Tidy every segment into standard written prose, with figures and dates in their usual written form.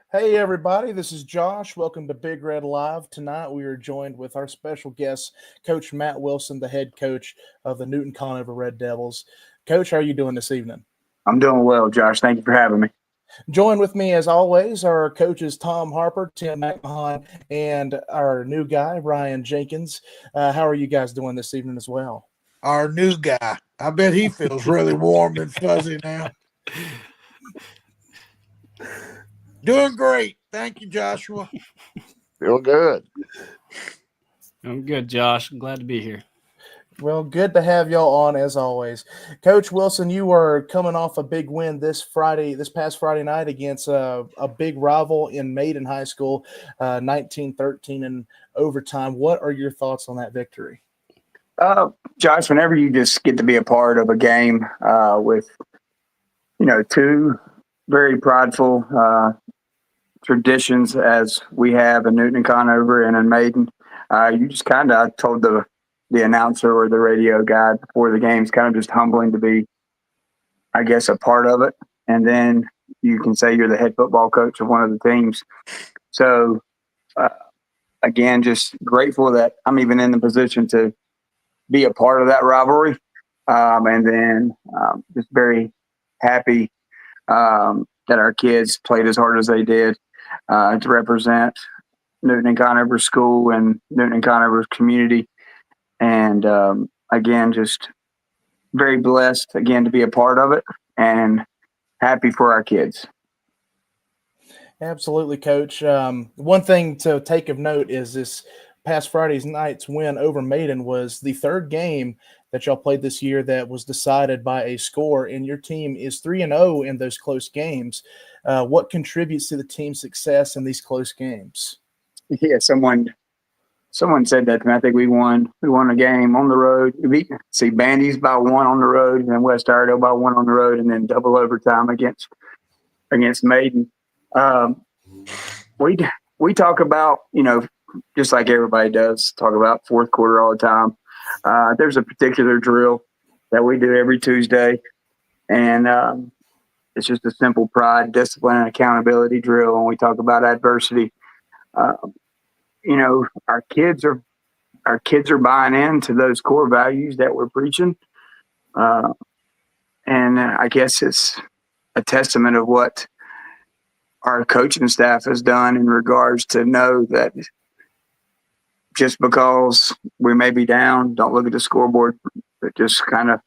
Hey, everybody, this is Josh. Welcome to Big Red Live. Tonight, we are joined with our special guest, Coach Matt Wilson, the head coach of the Newton-Conover Red Devils. Coach, how are you doing this evening? I'm doing well, Josh. Thank you for having me. Join with me, as always, our coaches Tom Harper, Tim McMahon, and our new guy, Ryan Jenkins. How are you guys doing this evening as well? Our new guy. I bet he feels really warm and fuzzy now. Doing great. Thank you, Joshua. Feel good. I'm good, Josh. I'm glad to be here. Well, good to have y'all on as always. Coach Wilson, you are coming off a big win this past Friday night against a big rival in Maiden High School, 19-13 in overtime. What are your thoughts on that victory? Josh, whenever you just get to be a part of a game with, two very prideful traditions as we have in Newton-Conover and in Maiden, you just kind of told the announcer or the radio guy before the game, it's kind of just humbling to be, I guess, a part of it. And then you can say you're the head football coach of one of the teams. So, again, just grateful that I'm even in the position to be a part of that rivalry. And then just very happy that our kids played as hard as they did to represent Newton-Conover School and Newton-Conover community. And again, just very blessed again to be a part of it and happy for our kids. Absolutely, Coach. One thing to take of note is this past Friday's night's win over Maiden was the third game that y'all played this year that was decided by a score, and your team is 3-0 in those close games. What contributes to the team's success in these close games? Yeah, someone said that to me. I think we won a game on the road. We beat Bandy's by 1 on the road, and then West Iredale by 1 on the road, and then double overtime against Maiden. We talk about, just like everybody does, talk about fourth quarter all the time. There's a particular drill that we do every Tuesday, and it's just a simple pride, discipline, and accountability drill. When we talk about adversity, our kids are buying into those core values that we're preaching, and I guess it's a testament of what our coaching staff has done in regards to know that just because we may be down, don't look at the scoreboard, but just kind of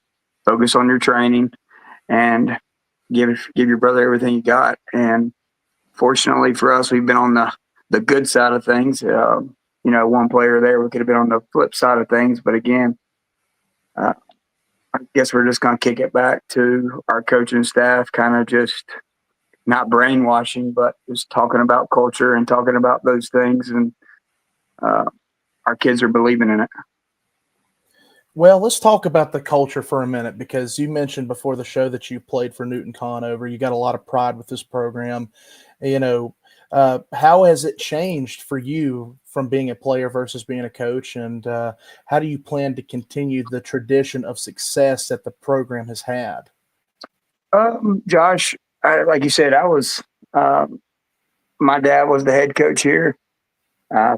focus on your training and give your brother everything you got. And fortunately for us, we've been on the good side of things. One player there, we could have been on the flip side of things. But again, I guess we're just going to kick it back to our coaching staff, kind of just not brainwashing, but just talking about culture and talking about those things. And our kids are believing in it. Well, let's talk about the culture for a minute, because you mentioned before the show that you played for Newton-Conover. You got a lot of pride with this program. How has it changed for you from being a player versus being a coach? And how do you plan to continue the tradition of success that the program has had? Josh, like you said, my dad was the head coach here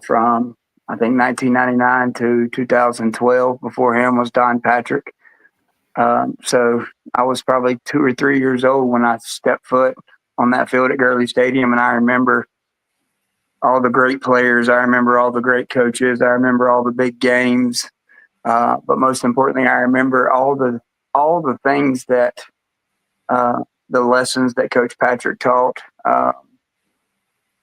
from, I think, 1999 to 2012. Before him was Don Patrick. So I was probably 2 or 3 years old when I stepped foot on that field at Gurley Stadium, and I remember all the great players. I remember all the great coaches. I remember all the big games. But most importantly, I remember all the things that the lessons that Coach Patrick taught.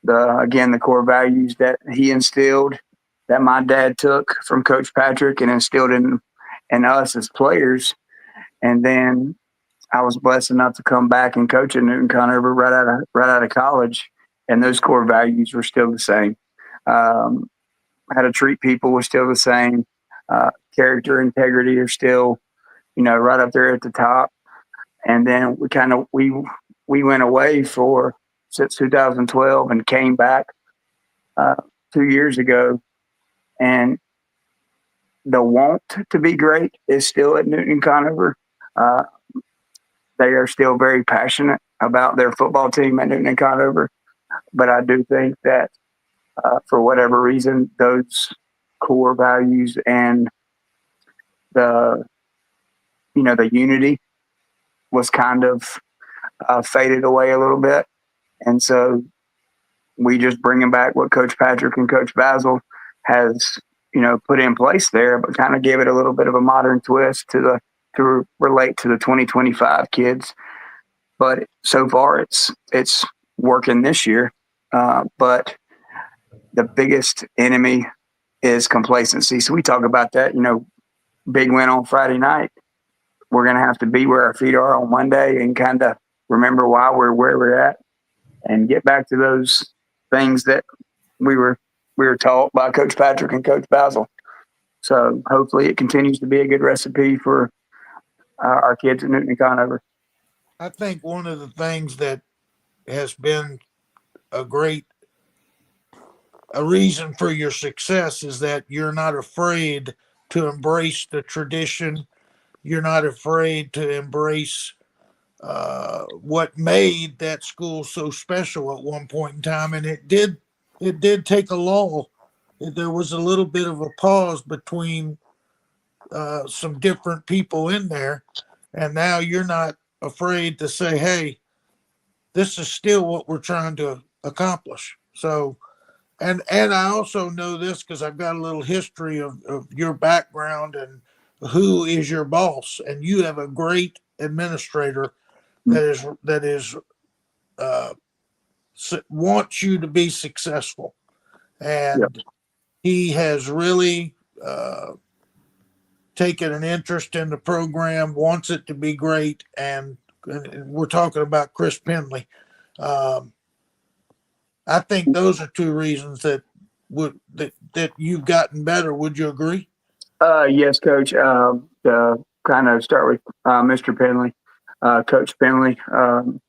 The core values that he instilled, that my dad took from Coach Patrick and instilled in us as players. And then I was blessed enough to come back and coach at Newton-Conover right out of college, and those core values were still the same. How to treat people was still the same. Character, integrity are still, right up there at the top. And then we went away since 2012 and came back 2 years ago, and the want to be great is still at Newton-Conover. They are still very passionate about their football team at Newton-Conover. but I do think that for whatever reason, those core values and the the unity was kind of faded away a little bit, and so we just bringing back what Coach Patrick and Coach Basil has put in place there, but kind of gave it a little bit of a modern twist to relate to the 2025 kids. But so far, it's working this year. But the biggest enemy is complacency. So we talk about that. Big win on Friday night. We're going to have to be where our feet are on Monday and kind of remember why we're where we're at and get back to those things that we were taught by Coach Patrick and Coach Basil. So hopefully it continues to be a good recipe for our kids at Newton-Conover. I think one of the things that has been a reason for your success is that you're not afraid to embrace the tradition. You're not afraid to embrace what made that school so special at one point in time. And it did take a lull. There was a little bit of a pause between some different people in there. And now you're not afraid to say, hey, this is still what we're trying to accomplish. So, and I also know this because I've got a little history of your background and who is your boss. And you have a great administrator that is wants you to be successful, and Yep. he has really taken an interest in the program, wants it to be great, and we're talking about Chris Penley. I think those are two reasons that you've gotten better. Would you agree? Yes, Coach. To kind of start with Mr. Penley, Coach Penley. One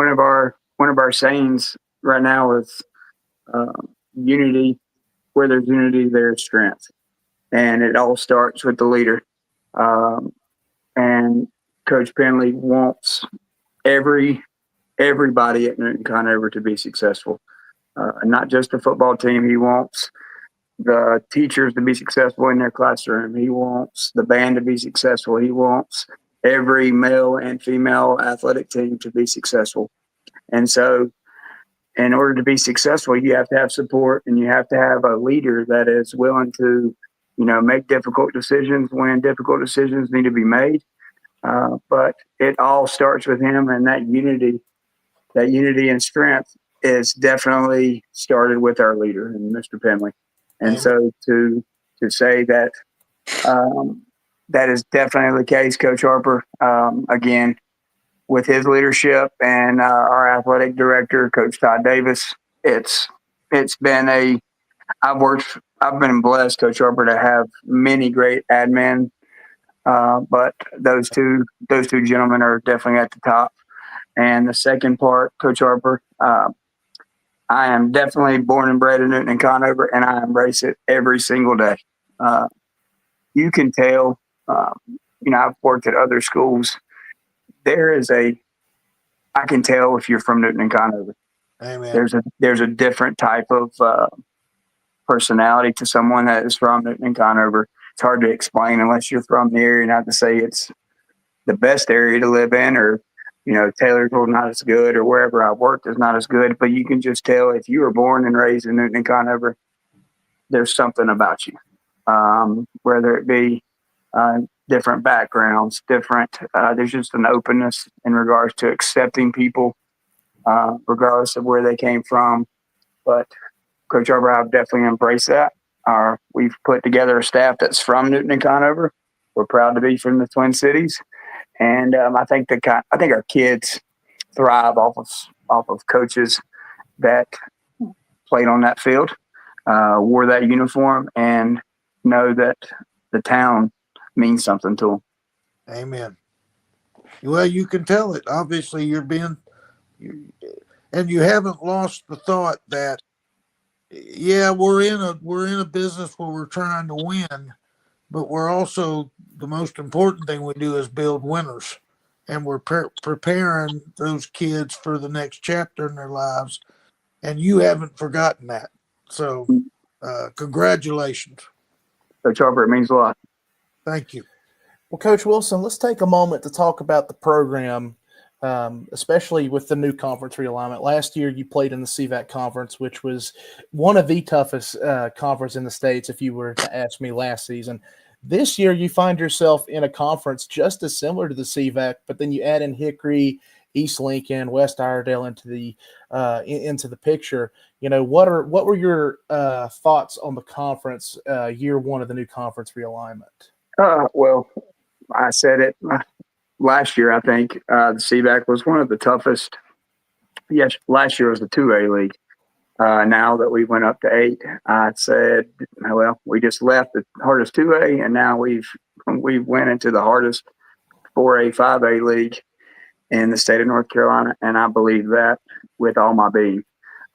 of our sayings right now is unity. Where there's unity, there's strength, and it all starts with the leader. And Coach Penley wants everybody at Newton-Conover to be successful, not just the football team. He wants the teachers to be successful in their classroom. He wants the band to be successful. He wants every male and female athletic team to be successful. And so in order to be successful, you have to have support and you have to have a leader that is willing to, make difficult decisions when difficult decisions need to be made. But it all starts with him, and that unity and strength is definitely started with our leader and Mr. Penley. And so to say that that is definitely the case, Coach Harper, again, with his leadership and our athletic director, Coach Todd Davis, it's been I've been blessed, Coach Harper, to have many great admin, but those two gentlemen are definitely at the top. And the second part, Coach Harper, I am definitely born and bred in Newton-Conover, and I embrace it every single day. You can tell, I've worked at other schools. I can tell if you're from Newton-Conover. Amen. There's a different type of personality to someone that is from Newton-Conover. It's hard to explain unless you're from the area. Not to say it's the best area to live in, or Taylorsville not as good, or wherever I worked is not as good. But you can just tell if you were born and raised in Newton-Conover, there's something about you, whether it be different backgrounds, there's just an openness in regards to accepting people, regardless of where they came from. But Coach Harper, I've definitely embraced that. We've put together a staff that's from Newton-Conover. We're proud to be from the Twin Cities. And I think our kids thrive off of coaches that played on that field, wore that uniform, and know that the town means something to them. Amen. Well, you can tell it. Obviously, and you haven't lost the thought that, yeah, we're in a business where we're trying to win, but we're also, the most important thing we do is build winners. and we're preparing those kids for the next chapter in their lives. And you haven't forgotten that. So congratulations. Coach Harper, it means a lot. Thank you. Well, Coach Wilson, let's take a moment to talk about the program, especially with the new conference realignment. Last year, you played in the CVAC conference, which was one of the toughest conference in the States, if you were to ask me last season. This year, you find yourself in a conference just as similar to the CVAC, but then you add in Hickory, East Lincoln, West Iredale into the picture. You know, what were your thoughts on the conference year one of the new conference realignment? Well, I said it last year. I think the CVAC was one of the toughest. Yes, last year was the 2A league. Now that we went up to 8, I said, well, we just left the hardest 2A, and now we've went into the hardest 4A, 5A league in the state of North Carolina, and I believe that with all my being.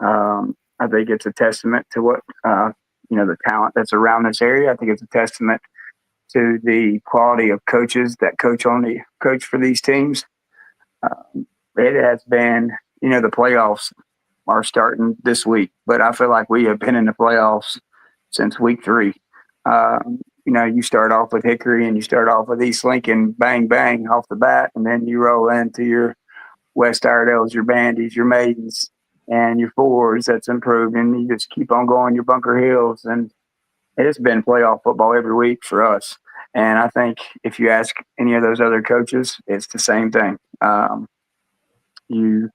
I think it's a testament to what the talent that's around this area. I think it's a testament to the quality of coaches that coach for these teams. It has been, the playoffs are starting this week, but I feel like we have been in the playoffs since week 3. You start off with Hickory and you start off with East Lincoln, bang, bang off the bat, and then you roll into your West Iredales, your Bandies, your Maidens, and your Fords that's improved, and you just keep on going, your Bunker Hills, and it's been playoff football every week for us. And I think if you ask any of those other coaches, it's the same thing. You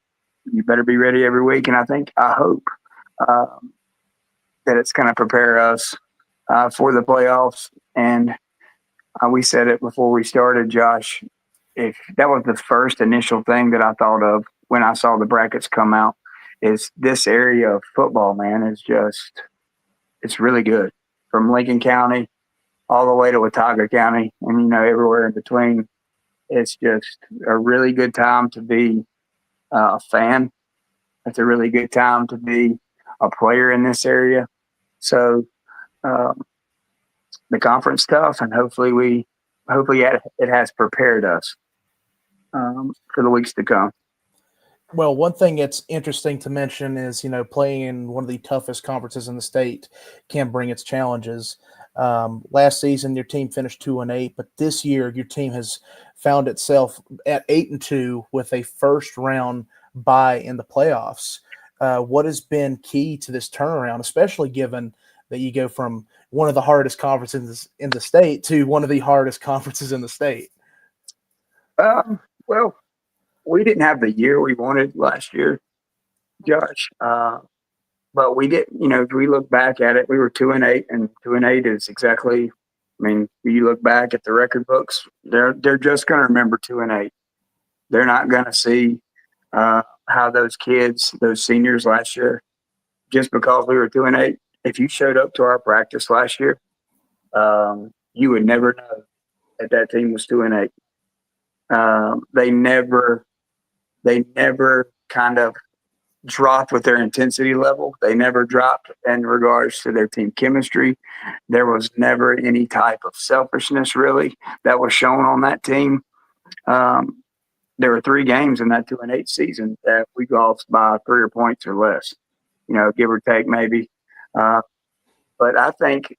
better be ready every week, and I hope that it's going to prepare us for the playoffs. And we said it before we started, Josh, if that was the first initial thing that I thought of when I saw the brackets come out, is this area of football, man, it's really good. From Lincoln County all the way to Watauga County and, everywhere in between. It's just a really good time to be a fan. It's a really good time to be a player in this area. So the conference stuff, and hopefully it has prepared us for the weeks to come. Well, one thing that's interesting to mention is, playing in one of the toughest conferences in the state can bring its challenges. Last season, your team finished 2-8, but this year your team has found itself at 8-2 with a first round bye in the playoffs. What has been key to this turnaround, especially given that you go from one of the hardest conferences in the state to one of the hardest conferences in the state? Well, we didn't have the year we wanted last year, Josh. But we did, if we look back at it, we were 2-8, and 2-8 is exactly, you look back at the record books, they're just going to remember 2-8. They're not going to see how those kids, those seniors last year, just because we were 2-8, if you showed up to our practice last year, you would never know that team was 2-8. They never kind of dropped with their intensity level. They never dropped in regards to their team chemistry. There was never any type of selfishness really that was shown on that team. There were 3 games in that 2-8 season that we lost by 3 points or less, give or take maybe. But I think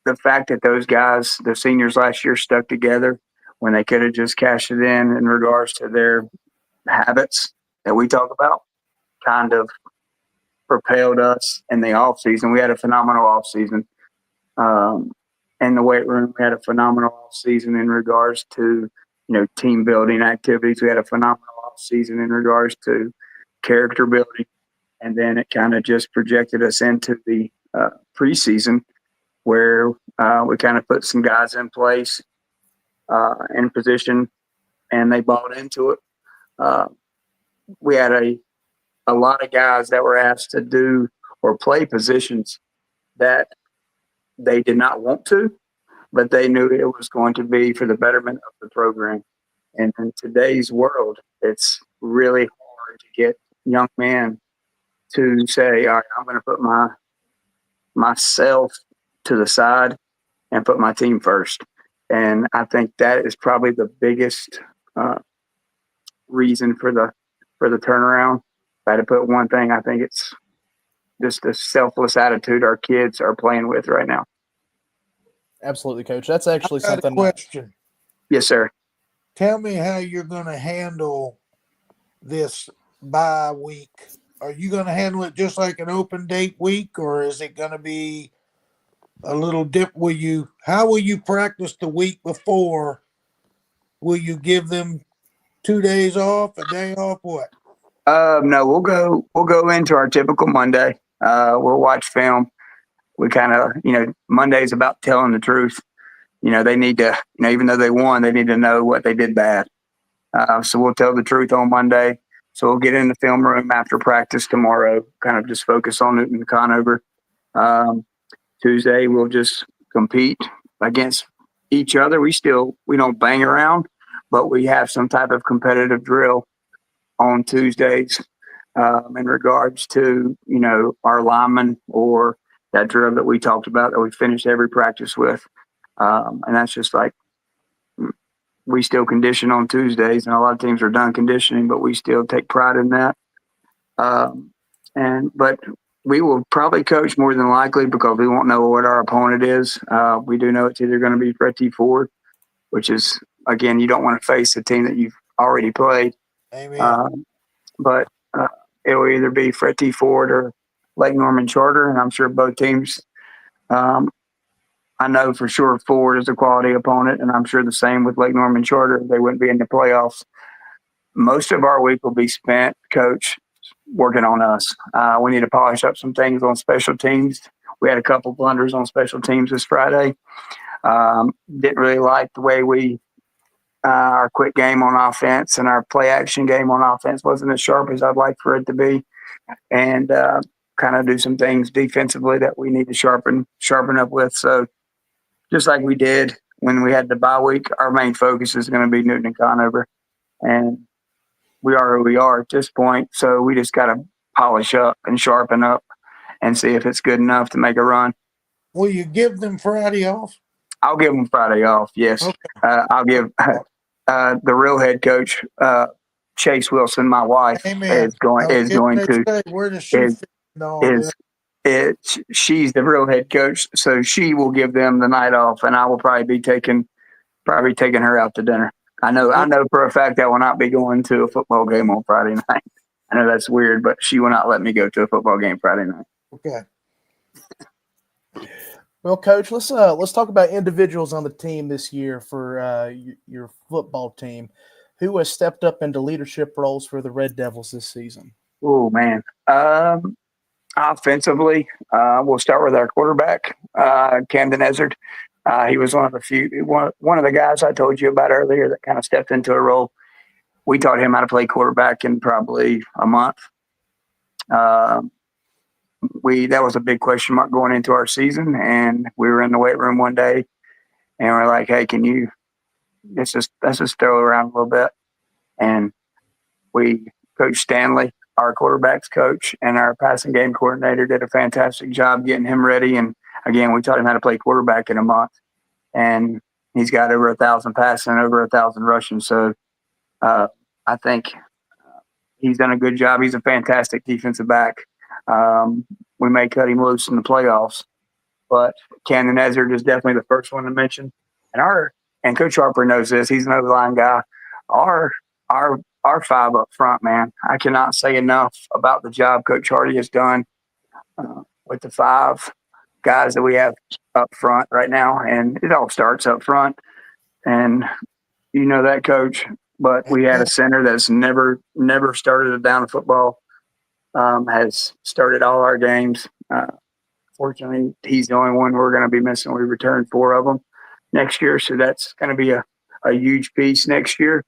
the fact that those guys, the seniors last year, stuck together when they could have just cashed it in regards to their habits that we talk about, kind of propelled us in the off season. We had a phenomenal off season. In the weight room, we had a phenomenal off season in regards to, team building activities. We had a phenomenal off season in regards to character building. And then it kind of just projected us into the preseason where we kind of put some guys in place in position, and they bought into it. We had a lot of guys that were asked to do or play positions that they did not want to, but they knew it was going to be for the betterment of the program. And in today's world, it's really hard to get young men to say, all right, I'm going to put myself to the side and put my team first. And I think that is probably the biggest reason for the turnaround. If I had to put one thing, I think it's just the selfless attitude our kids are playing with right now. Absolutely, Coach. That's actually I got a something. question. Yes, sir. Tell me how you're going to handle this bye week. Are you going to handle it just like an open date week, or is it going to be a little dip? How will you practice the week before? Will you give them 2 days off, a day off, what? No, we'll go into our typical Monday. We'll watch film. We kind of, Monday's about telling the truth. They need to, even though they won, they need to know what they did bad. So we'll tell the truth on Monday. So we'll get in the film room after practice tomorrow, kind of just focus on Newton-Conover. Tuesday, we'll just compete against each other. We don't bang around, but we have some type of competitive drill on Tuesdays in regards to, our linemen or that drill that we talked about that we finish every practice with. And that's just like, we still condition on Tuesdays, and a lot of teams are done conditioning, but we still take pride in that. But we will probably coach more than likely because we won't know what our opponent is. We do know it's either going to be Freddie Ford, which is, again, you don't want to face a team that you've already played. Amen. But it will either be Freddie Ford or Lake Norman Charter, and I'm sure both teams. I know for sure Ford is a quality opponent, and I'm sure the same with Lake Norman Charter. They wouldn't be in the playoffs. Most of our week will be spent, Coach, working on us. We need to polish up some things on special teams. We had a couple blunders on special teams this Friday. Didn't really like the way our quick game on offense and our play action game on offense wasn't as sharp as I'd like for it to be. And kind of do some things defensively that we need to sharpen up with. So just like we did when we had the bye week, our main focus is going to be Newton-Conover. And we are who we are at this point. So we just got to polish up and sharpen up and see if it's good enough to make a run. Will you give them Friday off? I'll give them Friday off, yes. Okay. I'll give the real head coach, Chase Wilson, my wife, Amen. Where does she fit in all this? She's the real head coach, so she will give them the night off, and I will probably be taking her out to dinner. I know for a fact I will not be going to a football game on Friday night. I know that's weird, but she will not let me go to a football game Friday night. Okay. Well, Coach, let's talk about individuals on the team this year for your football team. Who has stepped up into leadership roles for the Red Devils this season? Oh man. Offensively, we'll start with our quarterback, Camden Ezzard. He was one of the guys I told you about earlier that kind of stepped into a role. We taught him how to play quarterback in probably a month. That was a big question mark going into our season, and we were in the weight room one day, and we're like, "Hey, let's just throw around a little bit." And Coach Stanley, our quarterback's coach, and our passing game coordinator did a fantastic job getting him ready. And again, we taught him how to play quarterback in a month, and he's got over 1,000 passing and over 1,000 rushing. So I think he's done a good job. He's a fantastic defensive back. We may cut him loose in the playoffs, but Camden Ezzard is definitely the first one to mention. And Coach Harper knows this. He's an O-line guy. Our five up front, man, I cannot say enough about the job Coach Hardy has done with the five guys that we have up front right now. And it all starts up front. And you know that, Coach. But we had a center that's never started a down of football, has started all our games. Fortunately, he's the only one we're going to be missing. We returned 4 of them next year. So that's going to be a huge piece next year.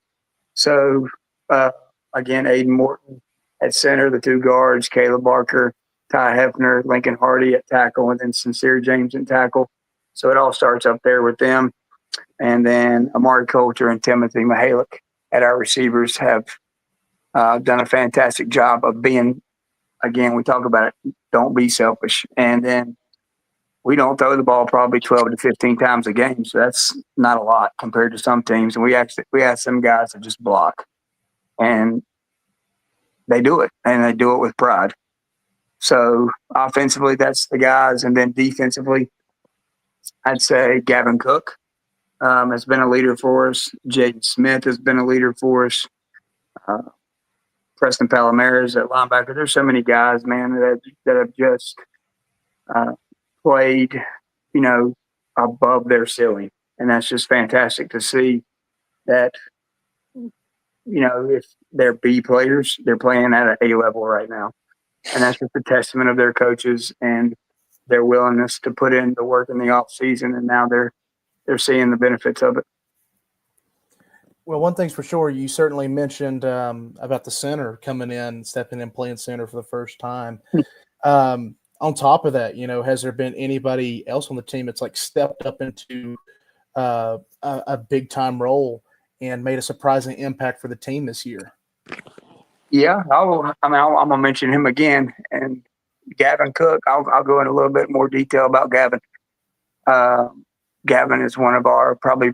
So, again, Aiden Morton at center, the 2 guards, Caleb Barker, Ty Hefner, Lincoln Hardy at tackle, and then Sincere James at tackle. So it all starts up there with them. And then Amari Coulter and Timothy Mihalik at our receivers have done a fantastic job of being, again, we talk about it, don't be selfish. And then we don't throw the ball probably 12 to 15 times a game. So that's not a lot compared to some teams. And we have some guys that just block. and they do it, and they do it with pride. So offensively, that's the guys, and then defensively, I'd say Gavin Cook has been a leader for us. Jaden Smith has been a leader for us. Uh, Preston Palomares at linebacker. There's so many guys, man, that have just played, above their ceiling, and that's just fantastic to see. That if they're B players, they're playing at an A level right now, and that's just a testament of their coaches and their willingness to put in the work in the off season, and now they're seeing the benefits of it. Well, one thing's for sure, you certainly mentioned about the center coming in, stepping in, playing center for the first time. On top of that, has there been anybody else on the team that's like stepped up into a big time role and made a surprising impact for the team this year? Yeah, I'm gonna mention him again, and Gavin Cook. I'll go in a little bit more detail about Gavin. Gavin is one of our, probably,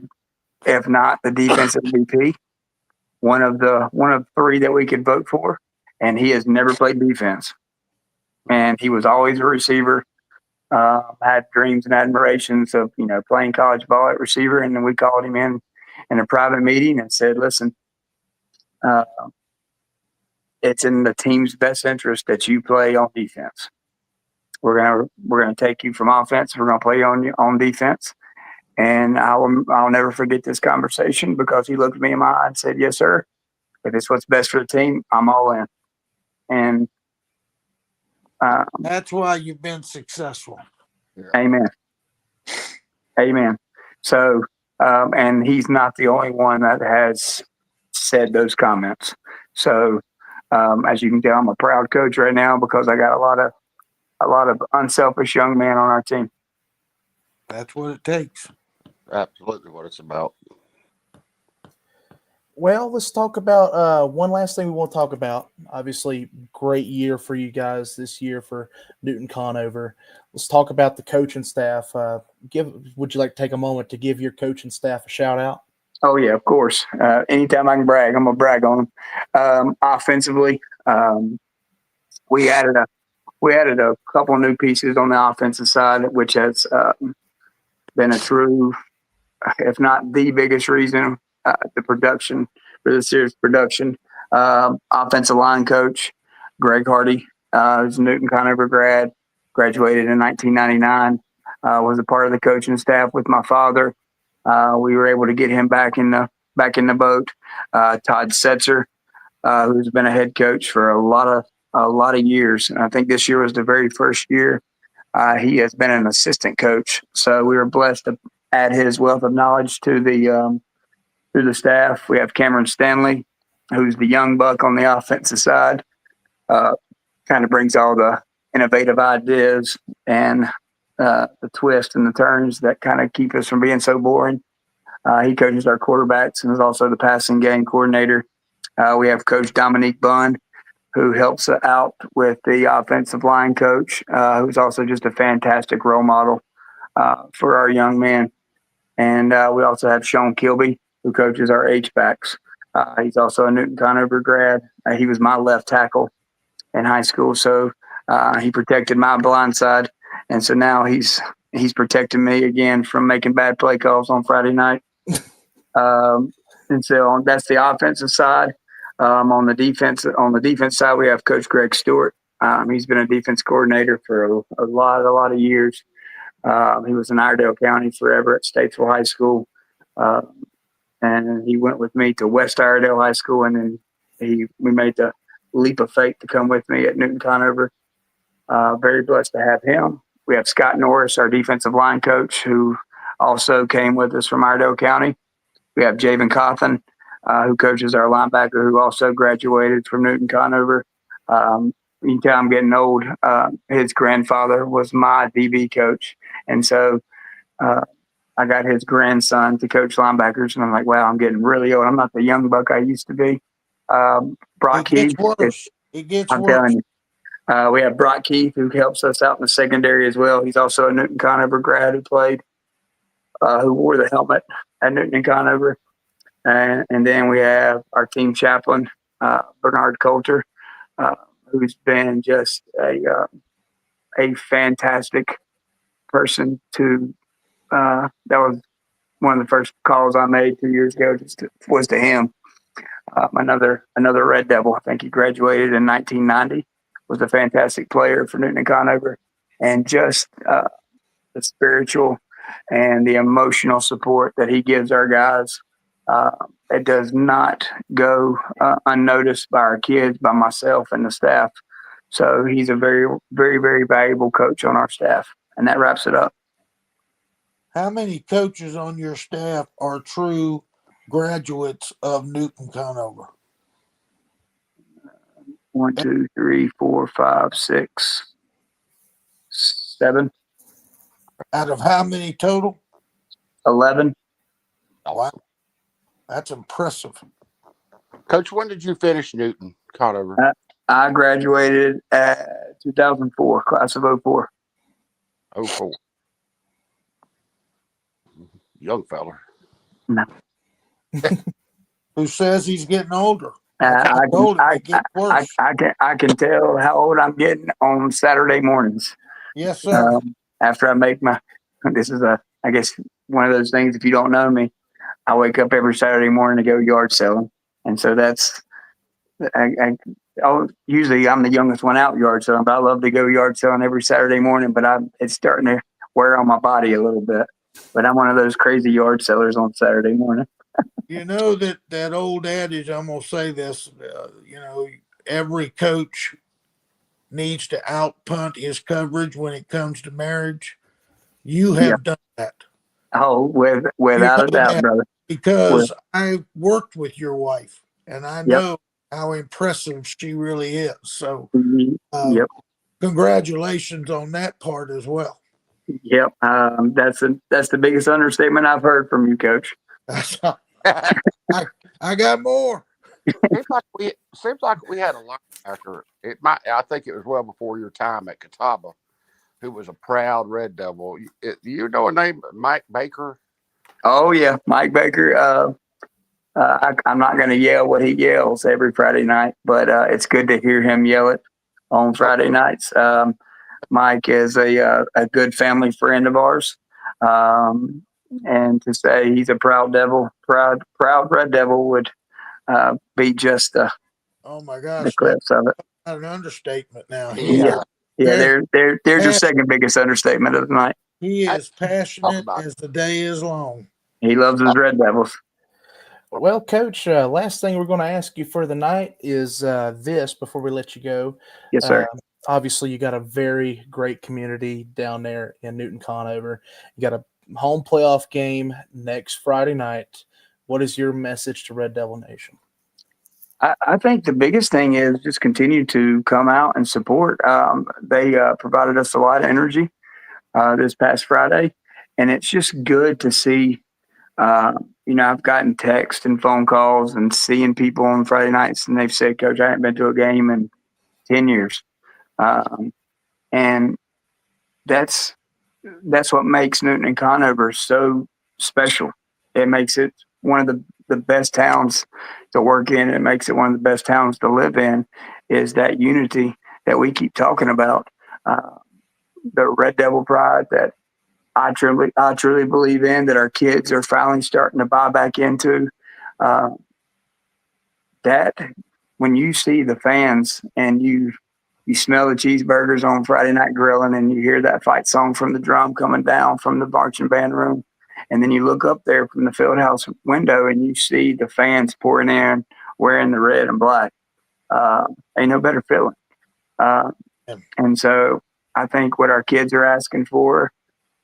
if not the defensive VP, one of three that we could vote for, and he has never played defense, and he was always a receiver. Had dreams and admirations of playing college ball at receiver, and then we called him in a private meeting and said, "Listen, it's in the team's best interest that you play on defense. We're gonna take you from offense. We're gonna play on defense." And I'll never forget this conversation, because he looked me in my eye and said, "Yes, sir. If it's what's best for the team, I'm all in." And that's why you've been successful. Amen. Amen. So, and he's not the only one that has said those comments. So, as you can tell, I'm a proud coach right now, because I got a lot of unselfish young men on our team. That's what it takes. Absolutely what it's about. Well, let's talk about one last thing we want to talk about. Obviously, great year for you guys this year for Newton-Conover. Let's talk about the coaching staff. Would you like to take a moment to give your coaching staff a shout out? Oh yeah, of course. Anytime I can brag, I'm gonna brag on them. Offensively, we added a couple new pieces on the offensive side, which has been a true, if not the biggest reason, the production for this year's production. Offensive line coach Greg Hardy, who's a Newton-Conover grad, graduated in 1999. Was a part of the coaching staff with my father. We were able to get him back in the boat. Todd Setzer, who's been a head coach for a lot of years, and I think this year was the very first year he has been an assistant coach. So we were blessed to add his wealth of knowledge to the staff. We have Cameron Stanley, who's the young buck on the offensive side. Kind of brings all the innovative ideas and the twists and the turns that kind of keep us from being so boring. He coaches our quarterbacks and is also the passing game coordinator. We have Coach Dominique Bunn, who helps out with the offensive line coach, who's also just a fantastic role model for our young men. And we also have Sean Kilby, who coaches our H-backs. He's also a Newton-Conover grad. He was my left tackle in high school, so he protected my blind side. And so now he's protecting me again from making bad play calls on Friday night. And so that's the offensive side. On the defense side, we have Coach Greg Stewart. He's been a defense coordinator for a lot of years. He was in Iredell County forever at Statesville High School. And he went with me to West Iredell High School, and then we made the leap of faith to come with me at Newton-Conover. Very blessed to have him. We have Scott Norris, our defensive line coach, who also came with us from Iredell County. We have Javen Cawthon, who coaches our linebacker, who also graduated from Newton-Conover. You can tell I'm getting old. His grandfather was my DB coach, and so I got his grandson to coach linebackers, and I'm like, wow, I'm getting really old. I'm not the young buck I used to be. Brock Keith. It gets I'm worse. telling you. We have Brock Keith, who helps us out in the secondary as well. He's also a Newton-Conover grad who wore the helmet at Newton-Conover. And then we have our team chaplain, Bernard Coulter, who's been just a fantastic person to. That was one of the first calls I made 2 years ago. Was to him. Another Red Devil. I think he graduated in 1990. Was a fantastic player for Newton-Conover, and just the spiritual and the emotional support that he gives our guys. It does not go unnoticed by our kids, by myself and the staff. So he's a very, very, very valuable coach on our staff. And that wraps it up. How many coaches on your staff are true graduates of Newton-Conover? 1, 2, 3, 4, 5, 6, 7, Out of how many total? 11. Wow. That's impressive. Coach, when did you finish Newton Conover? I graduated at 2004, class of 04. 04. Young fella. No. Who says he's getting older? I Told him it gets worse. I can tell how old I'm getting on Saturday mornings. Yes, sir. After I make I guess one of those things, if you don't know me, I wake up every Saturday morning to go yard selling. And so usually I'm the youngest one out yard selling, but I love to go yard selling every Saturday morning, but it's starting to wear on my body a little bit. But I'm one of those crazy yard sellers on Saturday morning. You know that old adage, I'm going to say this, every coach needs to outpunt his coverage when it comes to marriage. You have done that. Oh, without a doubt, brother. Because I worked with your wife, and I know how impressive she really is. So, congratulations on that part as well. Yep, that's the biggest understatement I've heard from you, Coach. I got more. Seems like we had a linebacker. I think it was well before your time at Catawba, who was a proud Red Devil. You know a name, Mike Baker? Oh yeah, Mike Baker. I'm not going to yell what he yells every Friday night, but it's good to hear him yell it on Friday nights. Mike is a good family friend of ours, and to say he's a proud Red Devil would be just oh my gosh, the clips of it. Not an understatement now. Yeah, there's your second biggest understatement of the night. He is passionate as the day is long. He loves his Red Devils. Well, Coach, last thing we're going to ask you for the night is this before we let you go. Yes, sir. Obviously, you got a very great community down there in Newton-Conover. You got a home playoff game next Friday night. What is your message to Red Devil Nation? I think the biggest thing is just continue to come out and support. They provided us a lot of energy this past Friday, and it's just good to see. I've gotten texts and phone calls and seeing people on Friday nights, and they've said, "Coach, I haven't been to a game in 10 years," and that's what makes Newton-Conover so special. It makes it one of the best towns to work in. It makes it one of the best towns to live in. Is that unity that we keep talking about, the Red Devil pride that I truly believe in, that our kids are finally starting to buy back into. That when you see the fans and you smell the cheeseburgers on Friday night grilling, and you hear that fight song from the drum coming down from the marching band room, and then you look up there from the field house window and you see the fans pouring in wearing the red and black, ain't no better feeling. And so I think what our kids are asking for,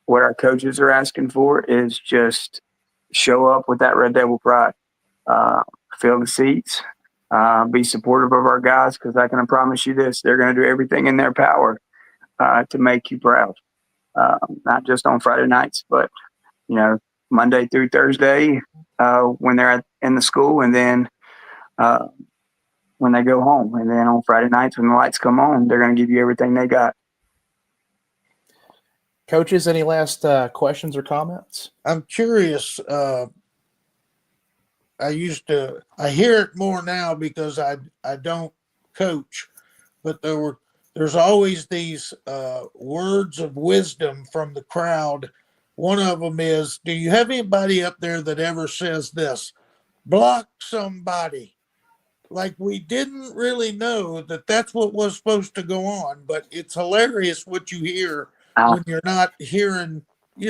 what our coaches are asking for, is just show up with that Red Devil pride, fill the seats, be supportive of our guys, because I can promise you this, they're going to do everything in their power to make you proud, not just on Friday nights, but Monday through Thursday when they're in the school, and then when they go home, and then on Friday nights when the lights come on, they're going to give you everything they got. Coaches, any last questions or comments? I'm curious. I hear it more now because I don't coach, but there's always these words of wisdom from the crowd. One of them is, do you have anybody up there that ever says this? Block somebody. Like we didn't really know that that's what was supposed to go on, but it's hilarious what you hear when you're not hearing.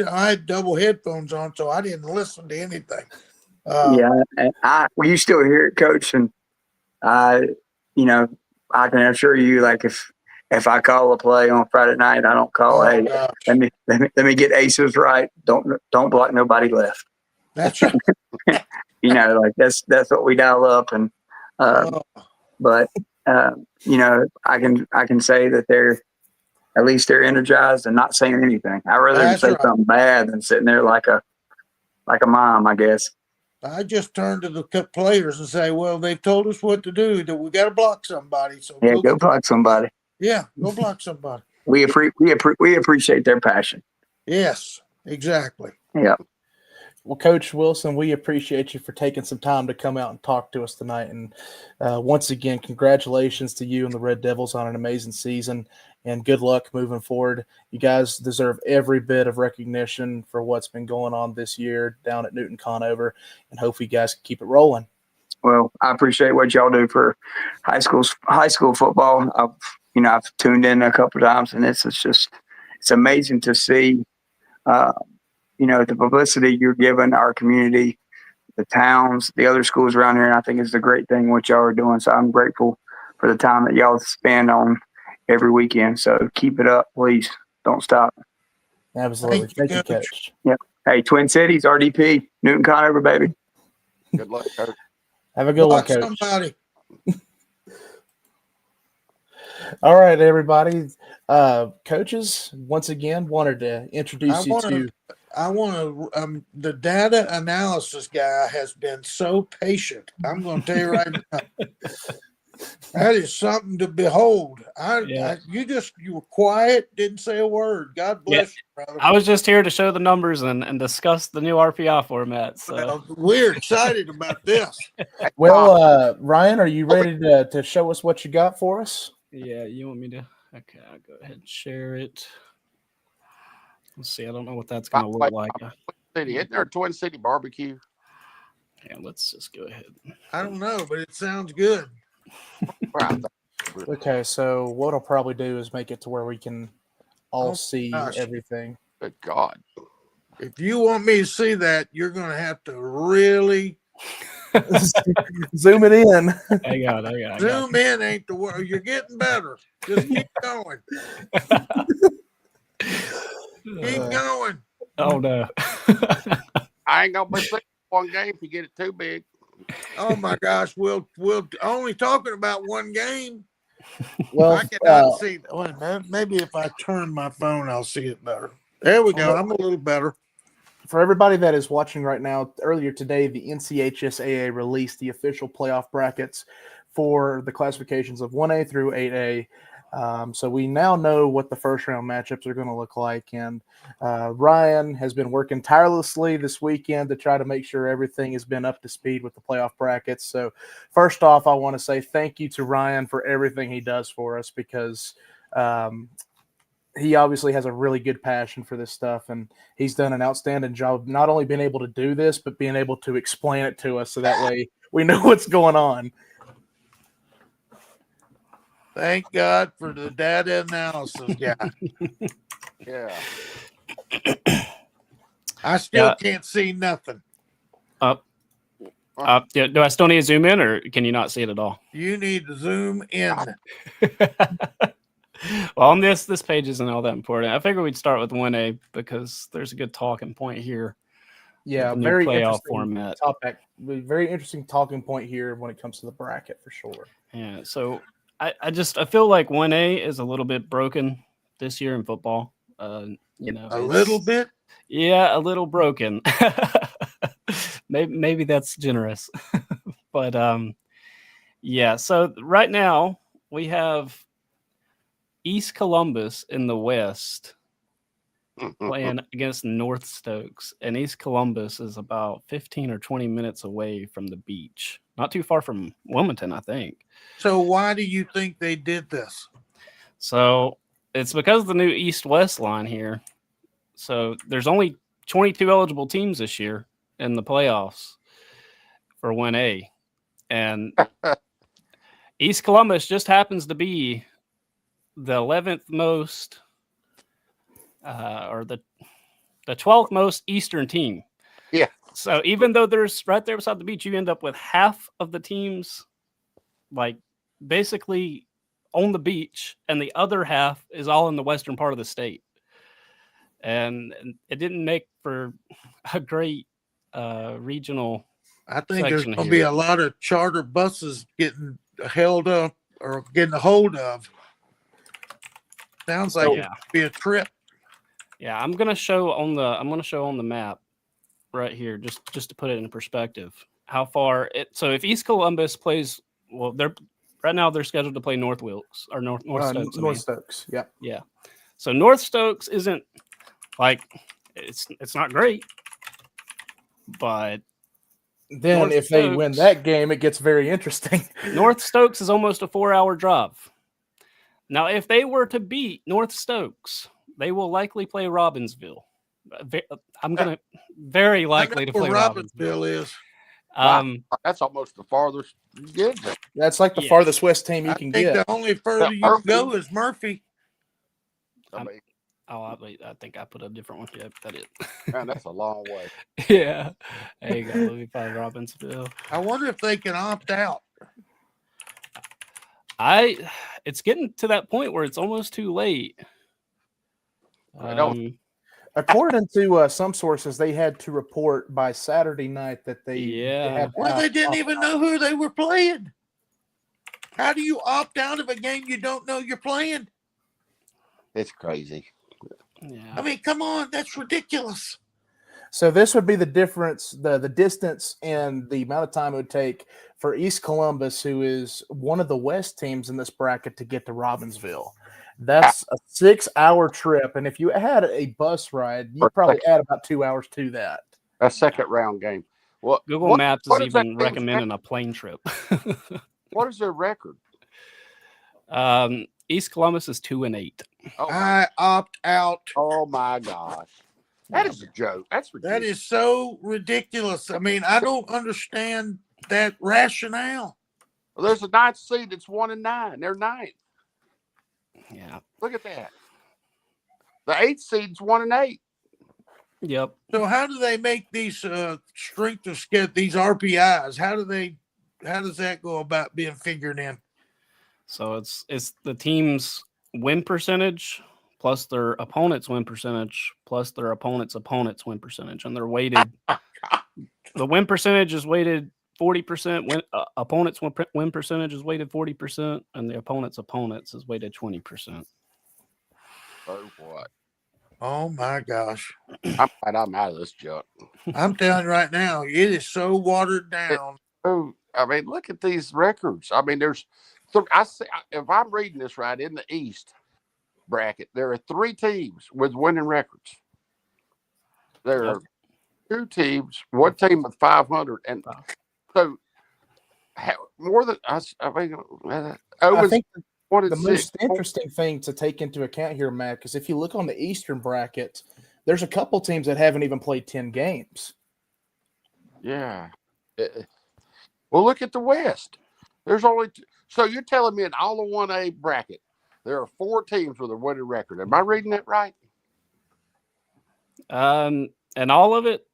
I had double headphones on, so I didn't listen to anything. And well, you still hear it, Coach, and I can assure you, like if I call a play on Friday night, I don't call, hey, gosh. let me get aces right. Don't block nobody left. That's right. Like that's what we dial up, and but I can say that at least they're energized and not saying anything. I'd rather them say something bad than sitting there like a mom, I guess. I just turn to the players and say, well, they've told us what to do. That we got to block somebody. So go block somebody. Yeah, go block somebody. We appreciate their passion. Yes, exactly. Yeah. Well, Coach Wilson, we appreciate you for taking some time to come out and talk to us tonight. And once again, congratulations to you and the Red Devils on an amazing season, and good luck moving forward. You guys deserve every bit of recognition for what's been going on this year down at Newton-Conover, and hope you guys can keep it rolling. Well, I appreciate what y'all do for high school football. I've tuned in a couple of times, and it's amazing to see the publicity you're giving our community, the towns, the other schools around here. And I think it's a great thing what y'all are doing. So I'm grateful for the time that y'all spend on every weekend. So keep it up, please. Don't stop. Absolutely. Thank you, Coach. Yep. Hey, Twin Cities, RDP, Newton-Conover, baby. Good luck, Coach. Have a good one, Coach. Somebody. All right, everybody. Coaches, once again, wanted to introduce you to. The data analysis guy has been so patient. I'm going to tell you right now. That is something to behold. You were quiet, didn't say a word. God bless you, brother. I was just here to show the numbers and discuss the new RPI format. So well, we're excited about this. Well, Ryan, are you ready to show us what you got for us? Yeah, you want me to? Okay, I'll go ahead and share it. Let's see. I don't know what that's going to look like. Isn't there a Twin City barbecue? Yeah, let's just go ahead. I don't know, but it sounds good. Okay, so what I'll probably do is make it to where we can all see everything. Good God. If you want me to see that, you're going to have to really zoom it in. I got it. Zoom in ain't the word. You're getting better. Just keep going. Keep going. Oh, no. I ain't going to be seeing one game if you get it too big. Oh, my gosh. We'll only talking about one game. Well, I cannot see. Maybe if I turn my phone, I'll see it better. There we go. I'm a little better. For everybody that is watching right now, earlier today, the NCHSAA released the official playoff brackets for the classifications of 1A through 8A. So we now know what the first round matchups are going to look like. And Ryan has been working tirelessly this weekend to try to make sure everything has been up to speed with the playoff brackets. So first off, I want to say thank you to Ryan for everything he does for us, because he obviously has a really good passion for this stuff, and he's done an outstanding job not only being able to do this, but being able to explain it to us so that way we know what's going on. Thank God for the data analysis guy. Yeah. I still can't see nothing. Yeah, do I still need to zoom in, or can you not see it at all? You need to zoom in. Well, on this page isn't all that important. I figured we'd start with 1A because there's a good talking point here. Yeah, very interesting format. Topic. Very interesting talking point here when it comes to the bracket for sure. Yeah, so I feel like 1A is a little bit broken this year in football. A little bit. Yeah, a little broken. maybe that's generous, but yeah. So right now we have East Columbus in the West playing against North Stokes, and East Columbus is about 15 or 20 minutes away from the beach. Not too far from Wilmington, I think. So why do you think they did this? So it's because of the new East-West line here. So there's only 22 eligible teams this year in the playoffs for 1A. And East Columbus just happens to be the 11th most or the 12th most Eastern team. Yeah. So even though there's right there beside the beach, you end up with half of the teams like basically on the beach, and the other half is all in the western part of the state. And it didn't make for a great regional. I think there's section going to be here. a lot of charter buses getting held up or getting a hold of. Sounds like So- it's going to be a trip. Yeah, I'm gonna show on the map right here, just to put it in perspective, how far it. So if East Columbus plays, well, they're right now they're scheduled to play North Wilkes or North Stokes. North Stokes. Yeah. Yeah. So North Stokes isn't like it's not great, but Then North if they win Stokes- that game, it gets very interesting. North Stokes is almost a 4-hour drive. Now, if they were to beat North Stokes, they will likely play Robbinsville. I'm gonna very likely to I know play where Robbinsville. Robbinsville is. That's almost the farthest you get. That's like the Yeah. farthest west team you I can think get. the only further you can go is Murphy. I mean, I think I put a different one. Yep, that it. man, that's a long way. Yeah. There you go. Let me find Robbinsville. I wonder if they can opt out. It's getting to that point where it's almost too late. I don't- According to some sources, they had to report by Saturday night that they Yeah. had Well, they didn't even know who they were playing. How do you opt out of a game you don't know you're playing? It's crazy. Yeah. I mean, come on, that's ridiculous. So this would be the difference, the distance and the amount of time it would take for East Columbus, who is one of the West teams in this bracket, to get to Robbinsville. That's a 6-hour trip, and if you had a bus ride, you'd probably add about 2 hours to that. That second round game. Well, Google Maps what is is that even team's recommending a plane trip. What is their record? East Columbus is 2-8. Oh, I opt out. oh my gosh. That is a joke. That's ridiculous. That is so ridiculous. I mean, I don't understand that rationale. Well, there's a ninth seed that's 1-9. They're ninth. Yeah. Look at that. The 8th seed's 1-8. Yep. So how do they make these strength of schedule, these RPIs? How does that go about being figured in? So it's the team's win percentage plus their opponent's win percentage plus their opponent's win percentage, and they're weighted. The win percentage is weighted 40%. Opponent's win percentage is weighted 40%, and the opponent's is weighted 20%. Oh, what? Oh my gosh. I'm out of this junk. I'm telling you right now, it is so watered down. Oh, I mean, look at these records. I mean, there's, if I'm reading this right, in the East bracket, there are 3 teams with winning records. There are 2 teams, 1 team with 500, and so more than I mean, I think what is the most interesting thing to take into account here, Matt, is if you look on the Eastern bracket, there's a couple teams that haven't even played 10 games. Yeah. Well, look at the West. There's only so you're telling me in all the 1A bracket, there are 4 teams with a winning record. Am I reading that right? And all of it,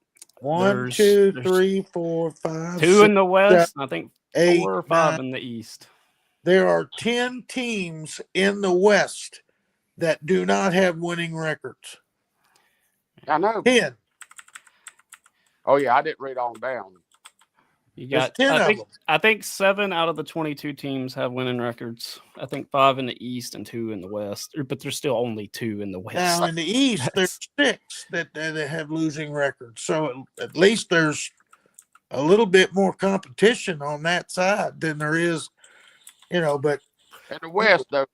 1, 2, there's 3, 4, 5, 2 in the West, and I think 8, 4 or 5 9. in the East. There are 10 teams in the West that do not have winning records. I know. 10. Oh yeah, I didn't read on down. You There's got 10 of them. I think 7 out of the 22 teams have winning records. I think 5 in the East and 2 in the West. But there's still only 2 in the West. Now in the East, there's 6 that have losing records. So at least there's a little bit more competition on that side than there is, but In the West, though,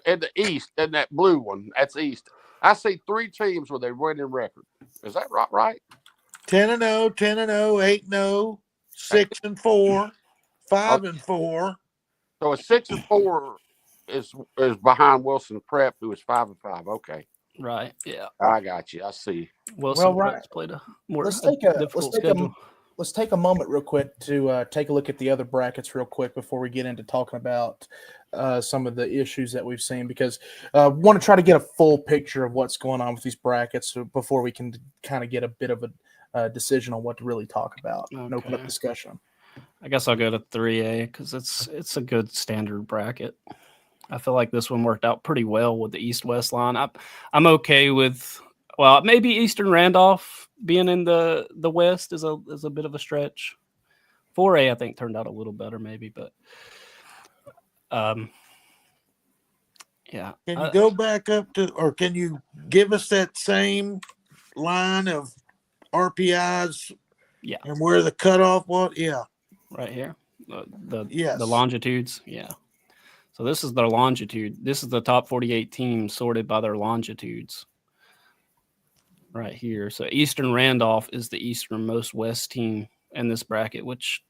in the East, and that blue one, that's East. I see 3 teams with a winning record. Is that right? 10-0, 10-0, 8-0, 6-4, 5-4. So a 6-4 is behind Wilson Prep, who is 5-5. Okay, Right. Yeah. I got you. I see. Wilson Right. Prep's played a more Let's take a difficult schedule. let's take a moment real quick to take a look at the other brackets real quick before we get into talking about some of the issues that we've seen, because want to try to get a full picture of what's going on with these brackets before we can kind of get a bit of a decision on what to really talk about and open up discussion. I guess I'll go to 3A because it's a good standard bracket. I feel like this one worked out pretty well with the East-West line. I'm okay with, well, maybe Eastern Randolph being in the West is a bit of a stretch. 4A I think turned out a little better maybe, but yeah. Can you go back up to, or can you give us that same line of RPIs? Yeah. And where the cutoff was? Yeah. Right here. Yes. The longitudes. Yeah. So this is their longitude. This is the top 48 teams sorted by their longitudes. Right here. So Eastern Randolph is the easternmost west team in this bracket, which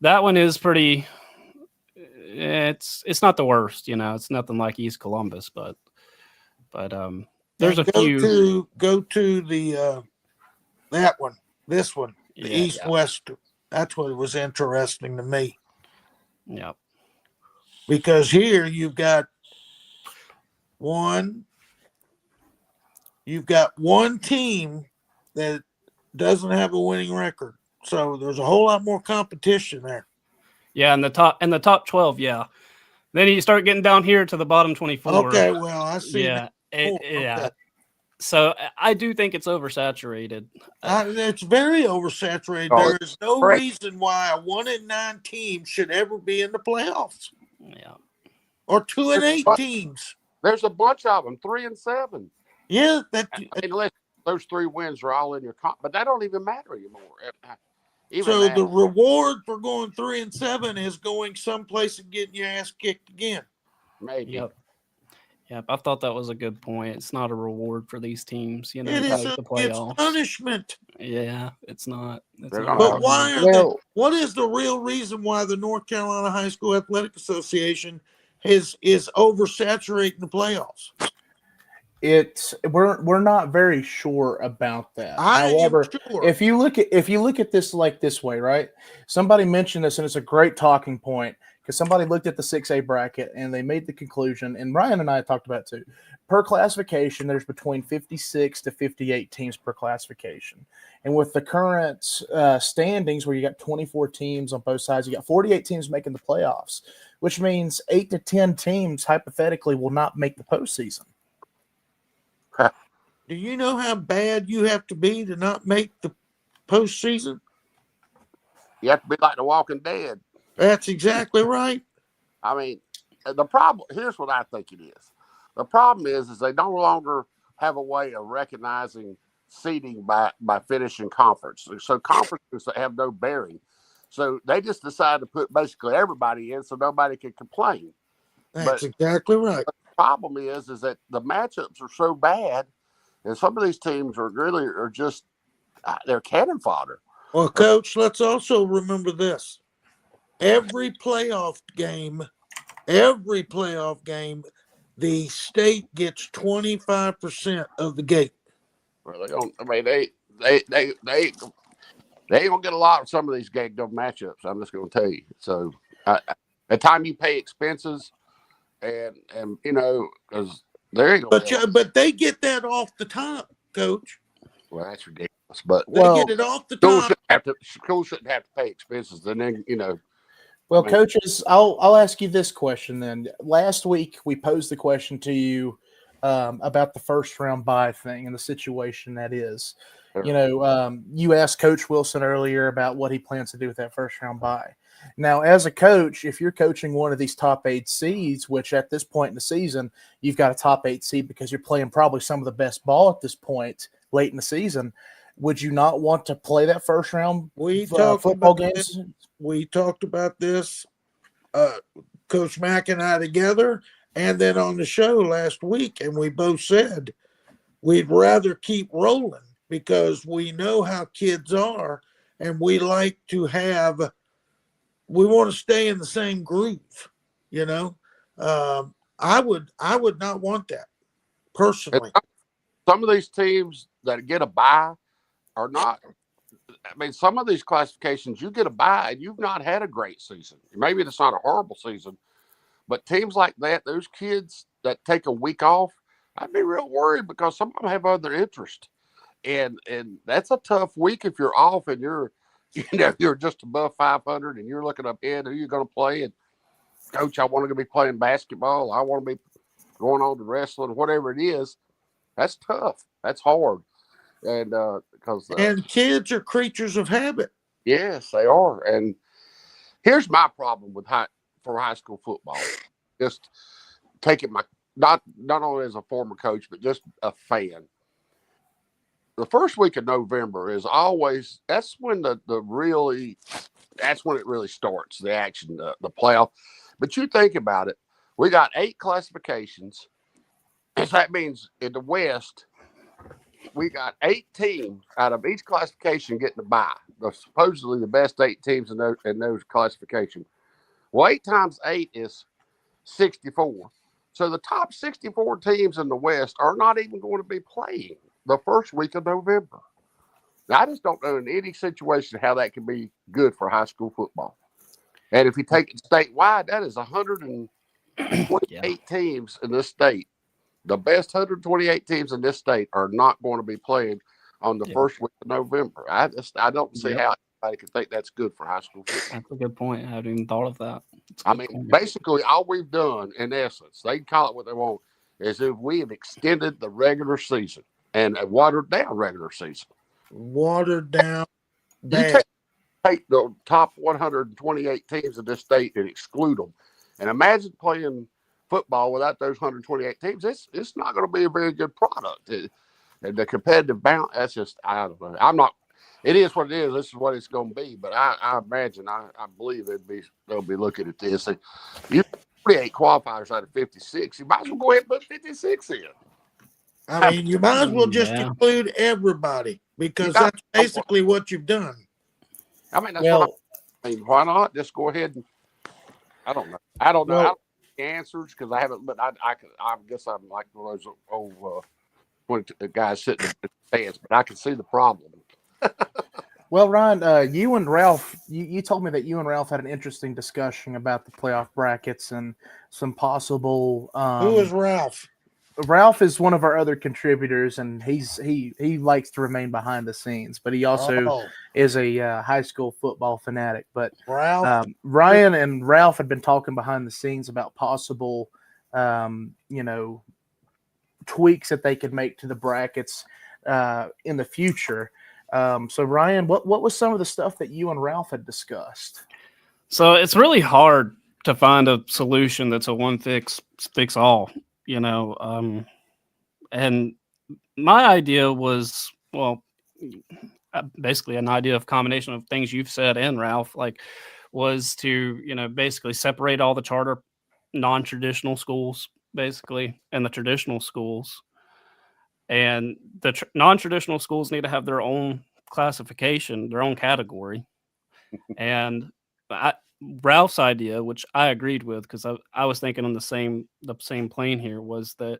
that one is pretty, it's not the worst, it's nothing like East Columbus, but there's a few. Go to the that one, this one, the East-West. That's what was interesting to me. Yeah. Because here you've got one team that doesn't have a winning record. So there's a whole lot more competition there. Yeah, in the top 12, yeah. Then you start getting down here to the bottom 24. Okay, well, I see. Yeah. Yeah. Okay. So I do think it's oversaturated. It's very oversaturated. There is no reason why a 1-9 team should ever be in the playoffs. Yeah. Or 2-8 teams. There's a bunch of them, 3 and 7. Yeah. Unless those 3 wins are all in your comp, but that don't even matter anymore. The reward for going 3 and 7 is going someplace and getting your ass kicked again. Maybe. Yep, I thought that was a good point. It's not a reward for these teams, It is the playoffs. It's punishment. Yeah, it's not. But what is the real reason why the North Carolina High School Athletic Association is oversaturating the playoffs? We're not very sure about that. However, sure. if you look at this like this way, right? Somebody mentioned this, and it's a great talking point because somebody looked at the 6A bracket and they made the conclusion, and Ryan and I talked about it too. Per classification, there's between 56 to 58 teams per classification, and with the current standings, where you got 24 teams on both sides, you got 48 teams making the playoffs, which means 8 to 10 teams hypothetically will not make the postseason. Do you know how bad you have to be to not make the postseason? You have to be like the Walking Dead. That's exactly right. I mean, the problem, here's what I think it is. The problem is they no longer have a way of recognizing seeding by finishing conference. So conferences have no bearing. So they just decide to put basically everybody in so nobody can complain. That's exactly right. The problem is that the matchups are so bad, and some of these teams are just they're cannon fodder. Well, Coach, let's also remember this: every playoff game, the state gets 25% of the gate. Well, they don't. I mean, they ain't gonna get a lot of some of these gate matchups. I'm just gonna tell you. So, the time you pay expenses, and because there you go. But they get that off the top, Coach. Well, that's ridiculous. But they get it off the top. Schools shouldn't have to pay expenses, and then Well, coaches, I'll ask you this question then. Last week we posed the question to you about the first round bye thing and the situation that is. You asked Coach Wilson earlier about what he plans to do with that first round bye. Now, as a coach, if you're coaching one of these top 8 seeds, which at this point in the season, you've got a top 8 seed because you're playing probably some of the best ball at this point late in the season, would you not want to play that first round football games? We talked about this, Coach Mack and I together, and then on the show last week, and we both said we'd rather keep rolling because we know how kids are, and we like to have. We want to stay in the same groove, you know. I would not want that personally. Some of these teams that get a bye are not. I mean, some of these classifications, you get a bye and you've not had a great season. Maybe it's not a horrible season, but teams like that, those kids that take a week off, I'd be real worried because some of them have other interests, and that's a tough week if you're off and you're, you're just above 500 and you're looking up ahead. Who you're going to play? And coach, I want to be playing basketball. I want to be going on to wrestling, whatever it is. That's tough. That's hard. And because and kids are creatures of habit. yes, they are. And here's my problem with high school football. Just taking my not only as a former coach, but just a fan. The first week of November is always that's when that's when it really starts, the action, the playoff. But you think about it, we got 8 classifications. So that means in the West, we got 8 teams out of each classification getting a bye. Supposedly the best 8 teams in those classifications. Well, 8 times 8 is 64. So the top 64 teams in the West are not even going to be playing the first week of November. Now, I just don't know in any situation how that can be good for high school football. And if you take it statewide, that is 128 teams in this state. The best 128 teams in this state are not going to be playing on the first week of November. I don't see how anybody can think that's good for high school football. That's a good point. I haven't even thought of that. I mean, basically, all we've done, in essence, they can call it what they want, is if we have extended the regular season and a watered down regular season. Watered down. You take the top 128 teams in this state and exclude them, and imagine playing football without those 128 teams. It's not going to be a very good product. And the competitive balance, that's just, I don't know. I'm not. It is what it is. This is what it's going to be. But I imagine, I believe they'll be looking at this. And you 48 qualifiers out of 56. You might as well go ahead and put 56 in. I mean, you might as well just include everybody because that's basically what you've done. I mean, that's what I mean. Why not just go ahead and? I don't know. I don't know. I don't know the answers because I haven't. But I guess I'm like one of those old guys sitting in the stands. But I can see the problem. Well, Ryan, you and Ralph, you told me that you and Ralph had an interesting discussion about the playoff brackets and some possible. Who is Ralph? Ralph is one of our other contributors, and he likes to remain behind the scenes, but he also is a high school football fanatic. But Ralph, Ryan and Ralph had been talking behind the scenes about possible, tweaks that they could make to the brackets in the future. So Ryan, what was some of the stuff that you and Ralph had discussed? So it's really hard to find a solution that's a one fix all. And my idea was, basically an idea of combination of things you've said and Ralph, was to, basically separate all the charter non-traditional schools, basically, and the traditional schools. And the non-traditional schools need to have their own classification, their own category. And Ralph's idea, which I agreed with, because I was thinking on the same plane here, was that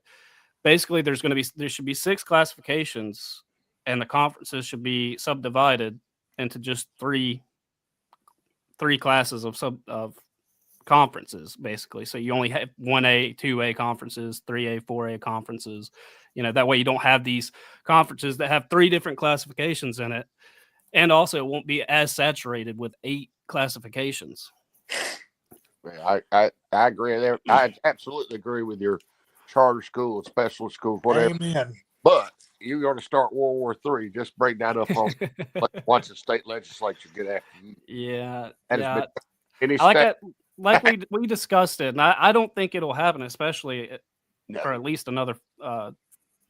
basically there should be 6 classifications, and the conferences should be subdivided into just three classes of conferences, basically. So you only have 1A, 2A conferences, 3A, 4A conferences. That way you don't have these conferences that have 3 different classifications in it, and also it won't be as saturated with 8 classifications. I agree there. I absolutely agree with your charter school, special schools, whatever. Amen. But you're going to start World War III. Just bring that up on watch the state legislature get after you. Yeah. We discussed it, and I don't think it'll happen, especially for at least another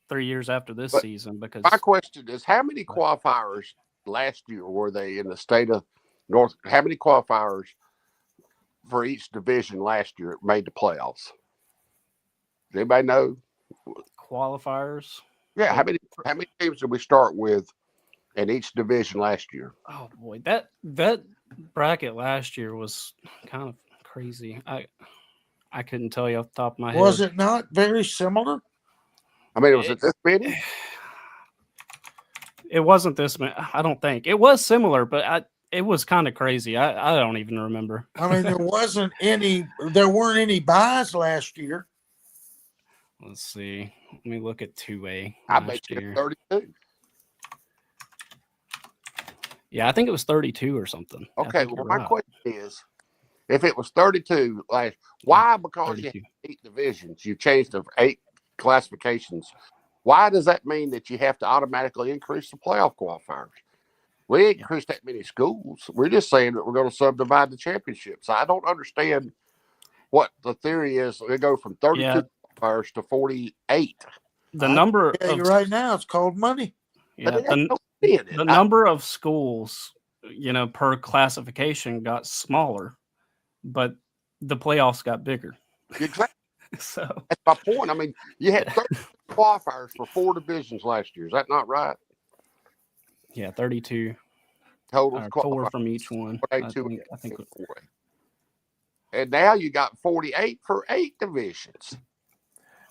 3 years after this season. Because my question is, how many qualifiers last year were they in the state of North? How many qualifiers for each division last year made the playoffs? Does anybody know? Qualifiers? Yeah, how many teams did we start with in each division last year? Oh boy, that bracket last year was kind of crazy. I couldn't tell you off the top of my head. Was it not very similar? I mean, was it this many? It wasn't this many. I don't think it was similar, but it was kind of crazy. I don't even remember. I mean, there weren't any buys last year. Let's see. Let me look at 2A. I bet you 32. Yeah, I think it was 32 or something. Okay, well, my question is, if it was 32 last, why? Because 32. You have 8 divisions, you changed to 8 classifications. Why does that mean that you have to automatically increase the playoff qualifiers? We ain't increased that many schools. We're just saying that we're going to subdivide the championships. I don't understand what the theory is. They go from 32 qualifiers to 48. The number of right now, it's called money. Yeah, the number of schools, per classification got smaller, but the playoffs got bigger. Exactly. So that's my point. I mean, you had 30 qualifiers for 4 divisions last year. Is that not right? Yeah, 32 total. 4 from each one. I think. And now you got 48 for 8 divisions.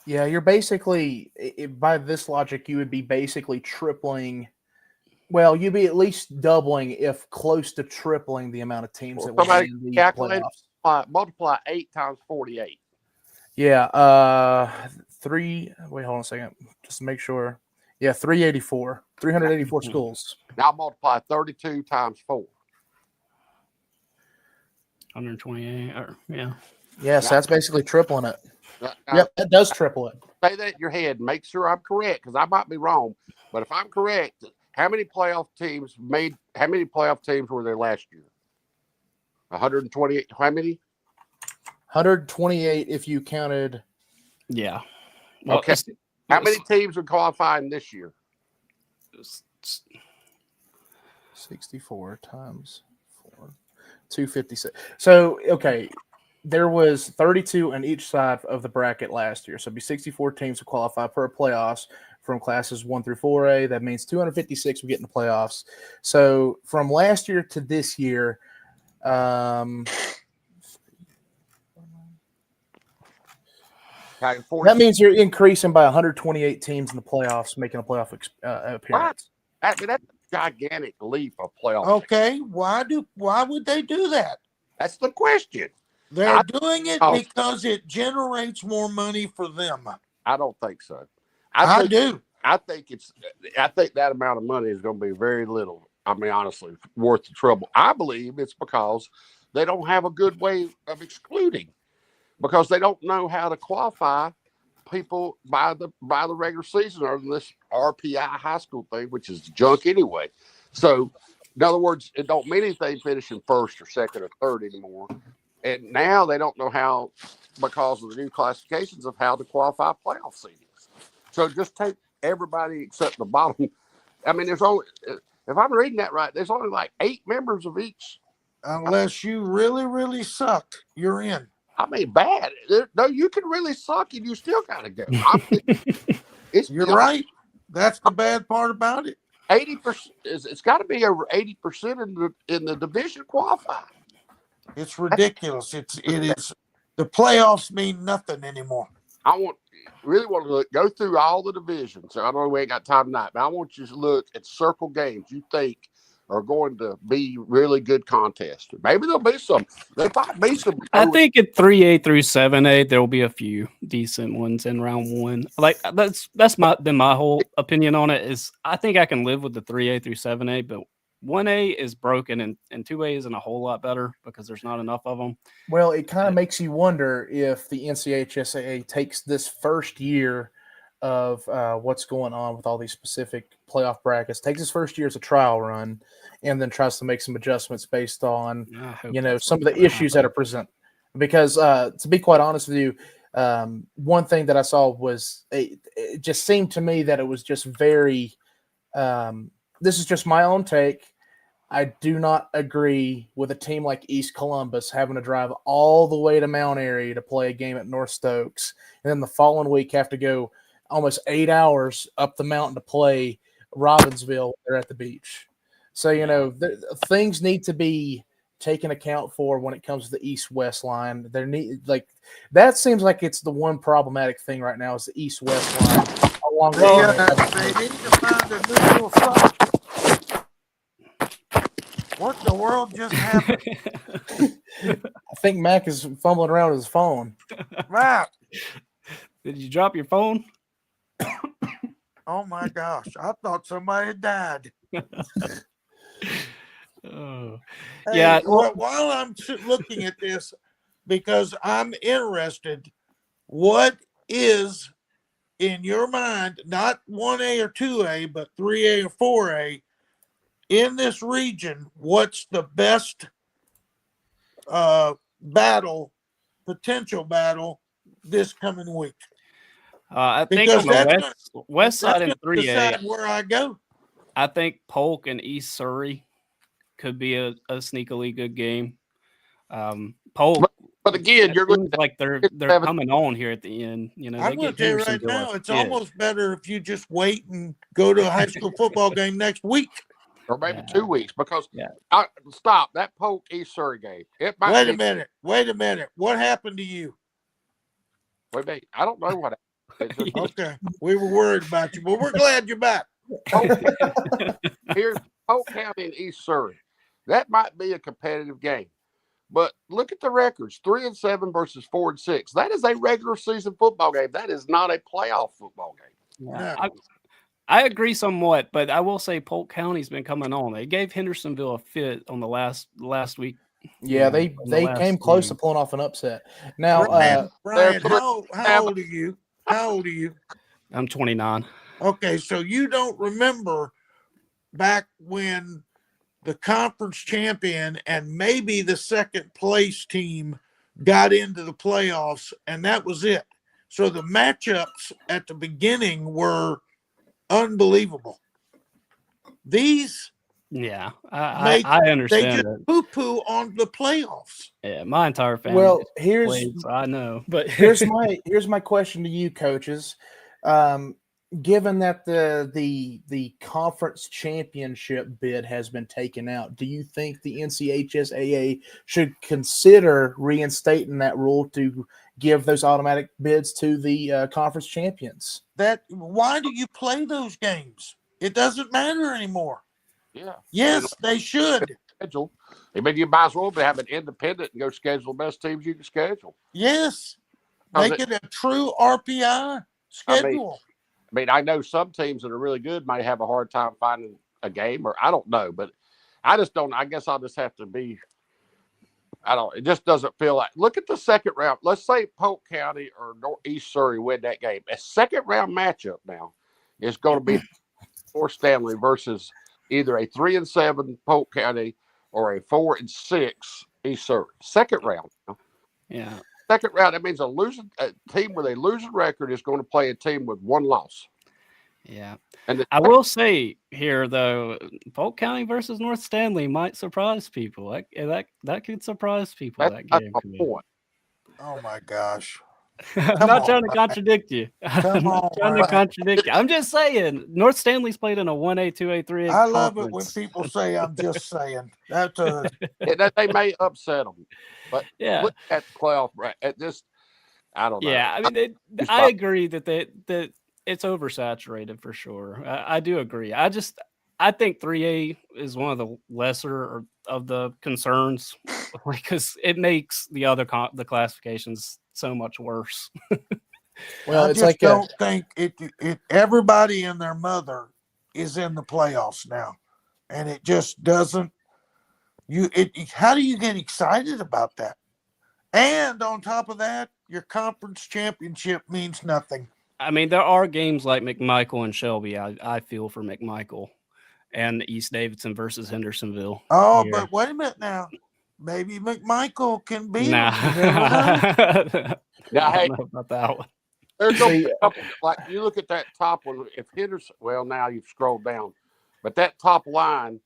Yeah, you're basically, by this logic, you would be basically tripling. Well, you'd be at least doubling, if close to tripling, the amount of teams that will be in the playoffs. Multiply 8 times 48. Yeah, 3. Wait, hold on a second, just to make sure. Yeah, 384 schools. Now multiply 32 times 4. 128. Yes, that's basically tripling it. Yep, that does triple it. Say that in your head. Make sure I'm correct, because I might be wrong. But if I'm correct, how many playoff teams were there last year? 128. How many? 128 if you counted. Yeah. Well, okay. How many teams would qualify in this year? 64 times 4. 256. So, okay. There was 32 on each side of the bracket last year. So it'd be 64 teams to qualify per playoffs from classes 1 through 4A. That means 256 will get in the playoffs. So from last year to this year, that means you're increasing by 128 teams in the playoffs, making a playoff appearance. That's a gigantic leap of playoff. Okay, why would they do that? That's the question. They're doing it because it generates more money for them. I don't think so. I do. I think that amount of money is going to be very little. I mean, honestly, worth the trouble. I believe it's because they don't have a good way of excluding, because they don't know how to qualify people by the regular season or this RPI high school thing, which is junk anyway. So, in other words, it don't mean anything finishing first or second or third anymore. And now they don't know how, because of the new classifications, of how to qualify playoff seedings. So just take everybody except the bottom. I mean, there's only, if I'm reading that right, there's only like 8 members of each. Unless you really, really suck, you're in. I mean, bad. No, you can really suck and you still got to go. You're right. That's the bad part about it. 80%. It's got to be over 80% in the division qualify. It's ridiculous. It is. The playoffs mean nothing anymore. I really want to go through all the divisions. I know we ain't got time tonight, but I want you to look at circle games you think are going to be really good contests. Maybe there'll be some. There might be some. I think at 3A through 7A there will be a few decent ones in round 1. Like that's my whole opinion on it is I think I can live with the 3A through 7A, but 1A is broken and 2A isn't a whole lot better because there's not enough of them. Well, it kind of makes you wonder if the NCHSAA takes this first year of what's going on with all these specific playoff brackets, takes its first year as a trial run, and then tries to make some adjustments based on, some of the issues that are present. Because to be quite honest with you, one thing that I saw was it just seemed to me that it was just very this is just my own take. I do not agree with a team like East Columbus having to drive all the way to Mount Airy to play a game at North Stokes, and then the following week have to go almost 8 hours up the mountain to play Robbinsville. They're at the beach. So, things need to be taken account for when it comes to the east-west line. That seems like it's the one problematic thing right now is the east-west line. They need to find a neutral site. What in the world just happened? I think Mac is fumbling around with his phone. Mac. Did you drop your phone? Oh my gosh. I thought somebody had died. Oh. Hey, Yeah. While I'm looking at this, because I'm interested, what is in your mind, not 1A or 2A, but 3A or 4A, in this region, what's the best potential battle this coming week? I think on the west side in 3A, decide where I go. I think Polk and East Surrey could be a sneakily good game. Polk, but again, you're going like they're coming on here at the end. I'm going to tell you right now, it's almost better if you just wait and go to a high school football game next week. Or maybe 2 weeks, because stop that Polk East Surrey game. Wait a minute. What happened to you? Wait a minute. I don't know what happened. Okay. We were worried about you, but we're glad you're back. Here's Polk County and East Surrey. That might be a competitive game. But look at the records: 3-7 versus 4-6. That is a regular season football game. That is not a playoff football game. Yeah. I agree somewhat, but I will say Polk County's been coming on. They gave Hendersonville a fit on the last week. Yeah, they came close to pulling off an upset. Now, Brian, how old are you? How old are you? I'm 29. Okay, so you don't remember back when the conference champion and maybe the second place team got into the playoffs, and that was it. So the matchups at the beginning were unbelievable. These, I understand. They just poo-poo on the playoffs. Yeah, my entire family. Well, I know, but here's my question to you, coaches. Given that the conference championship bid has been taken out, do you think the NCHSAA should consider reinstating that rule to give those automatic bids to the conference champions? Why do you play those games? It doesn't matter anymore. Yeah. Yes, they should. Schedule. I mean, you might as well have an independent and go schedule the best teams you can schedule. Yes. Make it a true RPI schedule. I mean, I know some teams that are really good might have a hard time finding a game, or I don't know, but I just don't. I guess I'll just have to be. It just doesn't feel like. Look at the second round. Let's say Polk County or East Surrey win that game. A second round matchup now is going to be North Stanley versus either a 3-7 Polk County or a 4-6 East Surrey. Second round. Yeah. Second round, that means a team with a losing record is going to play a team with one loss. Yeah. And I will say here, though, Polk County versus North Stanley might surprise people. That could surprise people. That game. That's my point. Oh, my gosh. I'm not trying to contradict you. I'm not trying to contradict you. I'm just saying, North Stanley's played in a 1A, 2A, 3A. I love it when people say, I'm just saying. They may upset them. But look at the playoff. At this, I don't know. Yeah, I mean, I agree that it's oversaturated for sure. I do agree. I think 3A is one of the lesser of the concerns because it makes the other the classifications so much worse. Well, I don't think it. Everybody and their mother is in the playoffs now, and it just doesn't. How do you get excited about that? And on top of that, your conference championship means nothing. I mean, there are games like McMichael and Shelby. I feel for McMichael and East Davidson versus Hendersonville. Oh, here. But wait a minute now. Maybe McMichael can beat him. Now, hey, I don't know about that one. There's a couple, like you look at that top one. If Henderson, well, now you've scrolled down, but that top line,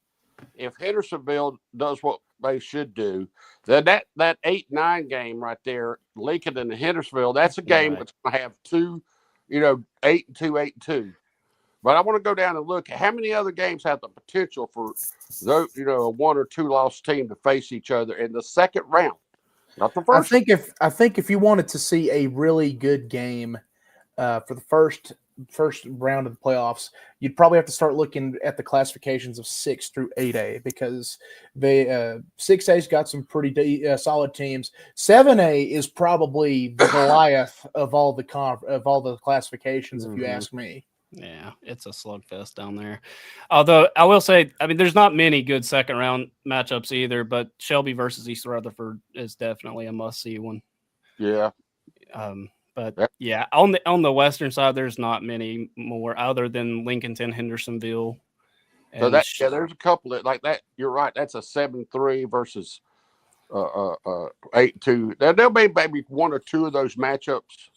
if Hendersonville does what they should do, then that 8-9 game right there, Lincoln and Hendersonville, that's a game that's going to have two 8-2, 8-2. But I want to go down and look at how many other games have the potential for those, a 1 or 2 loss team to face each other in the second round, not the first. I think if you wanted to see a really good game for the first round of the playoffs, you'd probably have to start looking at the classifications of 6 through 8A because they 6A's got some pretty solid teams. 7A is probably the Goliath of all the classifications, if you ask me. Yeah, it's a slugfest down there. Although I will say, I mean, there's not many good second round matchups either, but Shelby versus East Rutherford is definitely a must see one. Yeah. But yeah, on the western side, there's not many more other than Lincolnton, Hendersonville. So there's a couple that like that. You're right. That's a 7-3 versus 8-2. There'll be maybe 1 or 2 of those matchups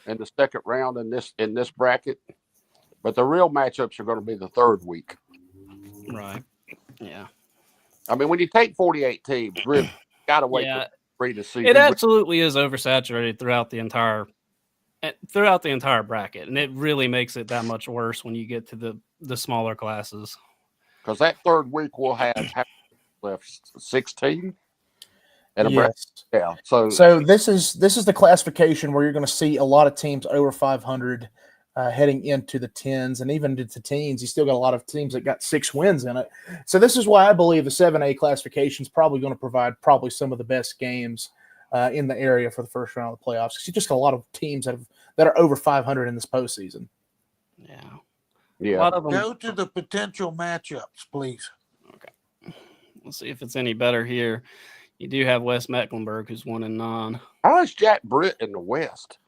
in the second round in this bracket. But the real matchups are going to be the third week. Right. Yeah. I mean, when you take 48 teams, really got to wait for 3 to see. It absolutely is oversaturated throughout the entire bracket, and it really makes it that much worse when you get to the smaller classes. Because that third week we'll have left 16. And yes. Yeah. So this is the classification where you're going to see a lot of teams over 500 heading into the 10s and even into the teens. You still got a lot of teams that got 6 wins in it. So this is why I believe the 7A classification is probably going to provide some of the best games in the area for the first round of the playoffs. Because you just got a lot of teams that are over 500 in this postseason. Yeah. Yeah. A lot of them. Go to the potential matchups, please. Okay. Let's see if it's any better here. You do have West Mecklenburg, who's 1-9. How is Jack Britt in the West?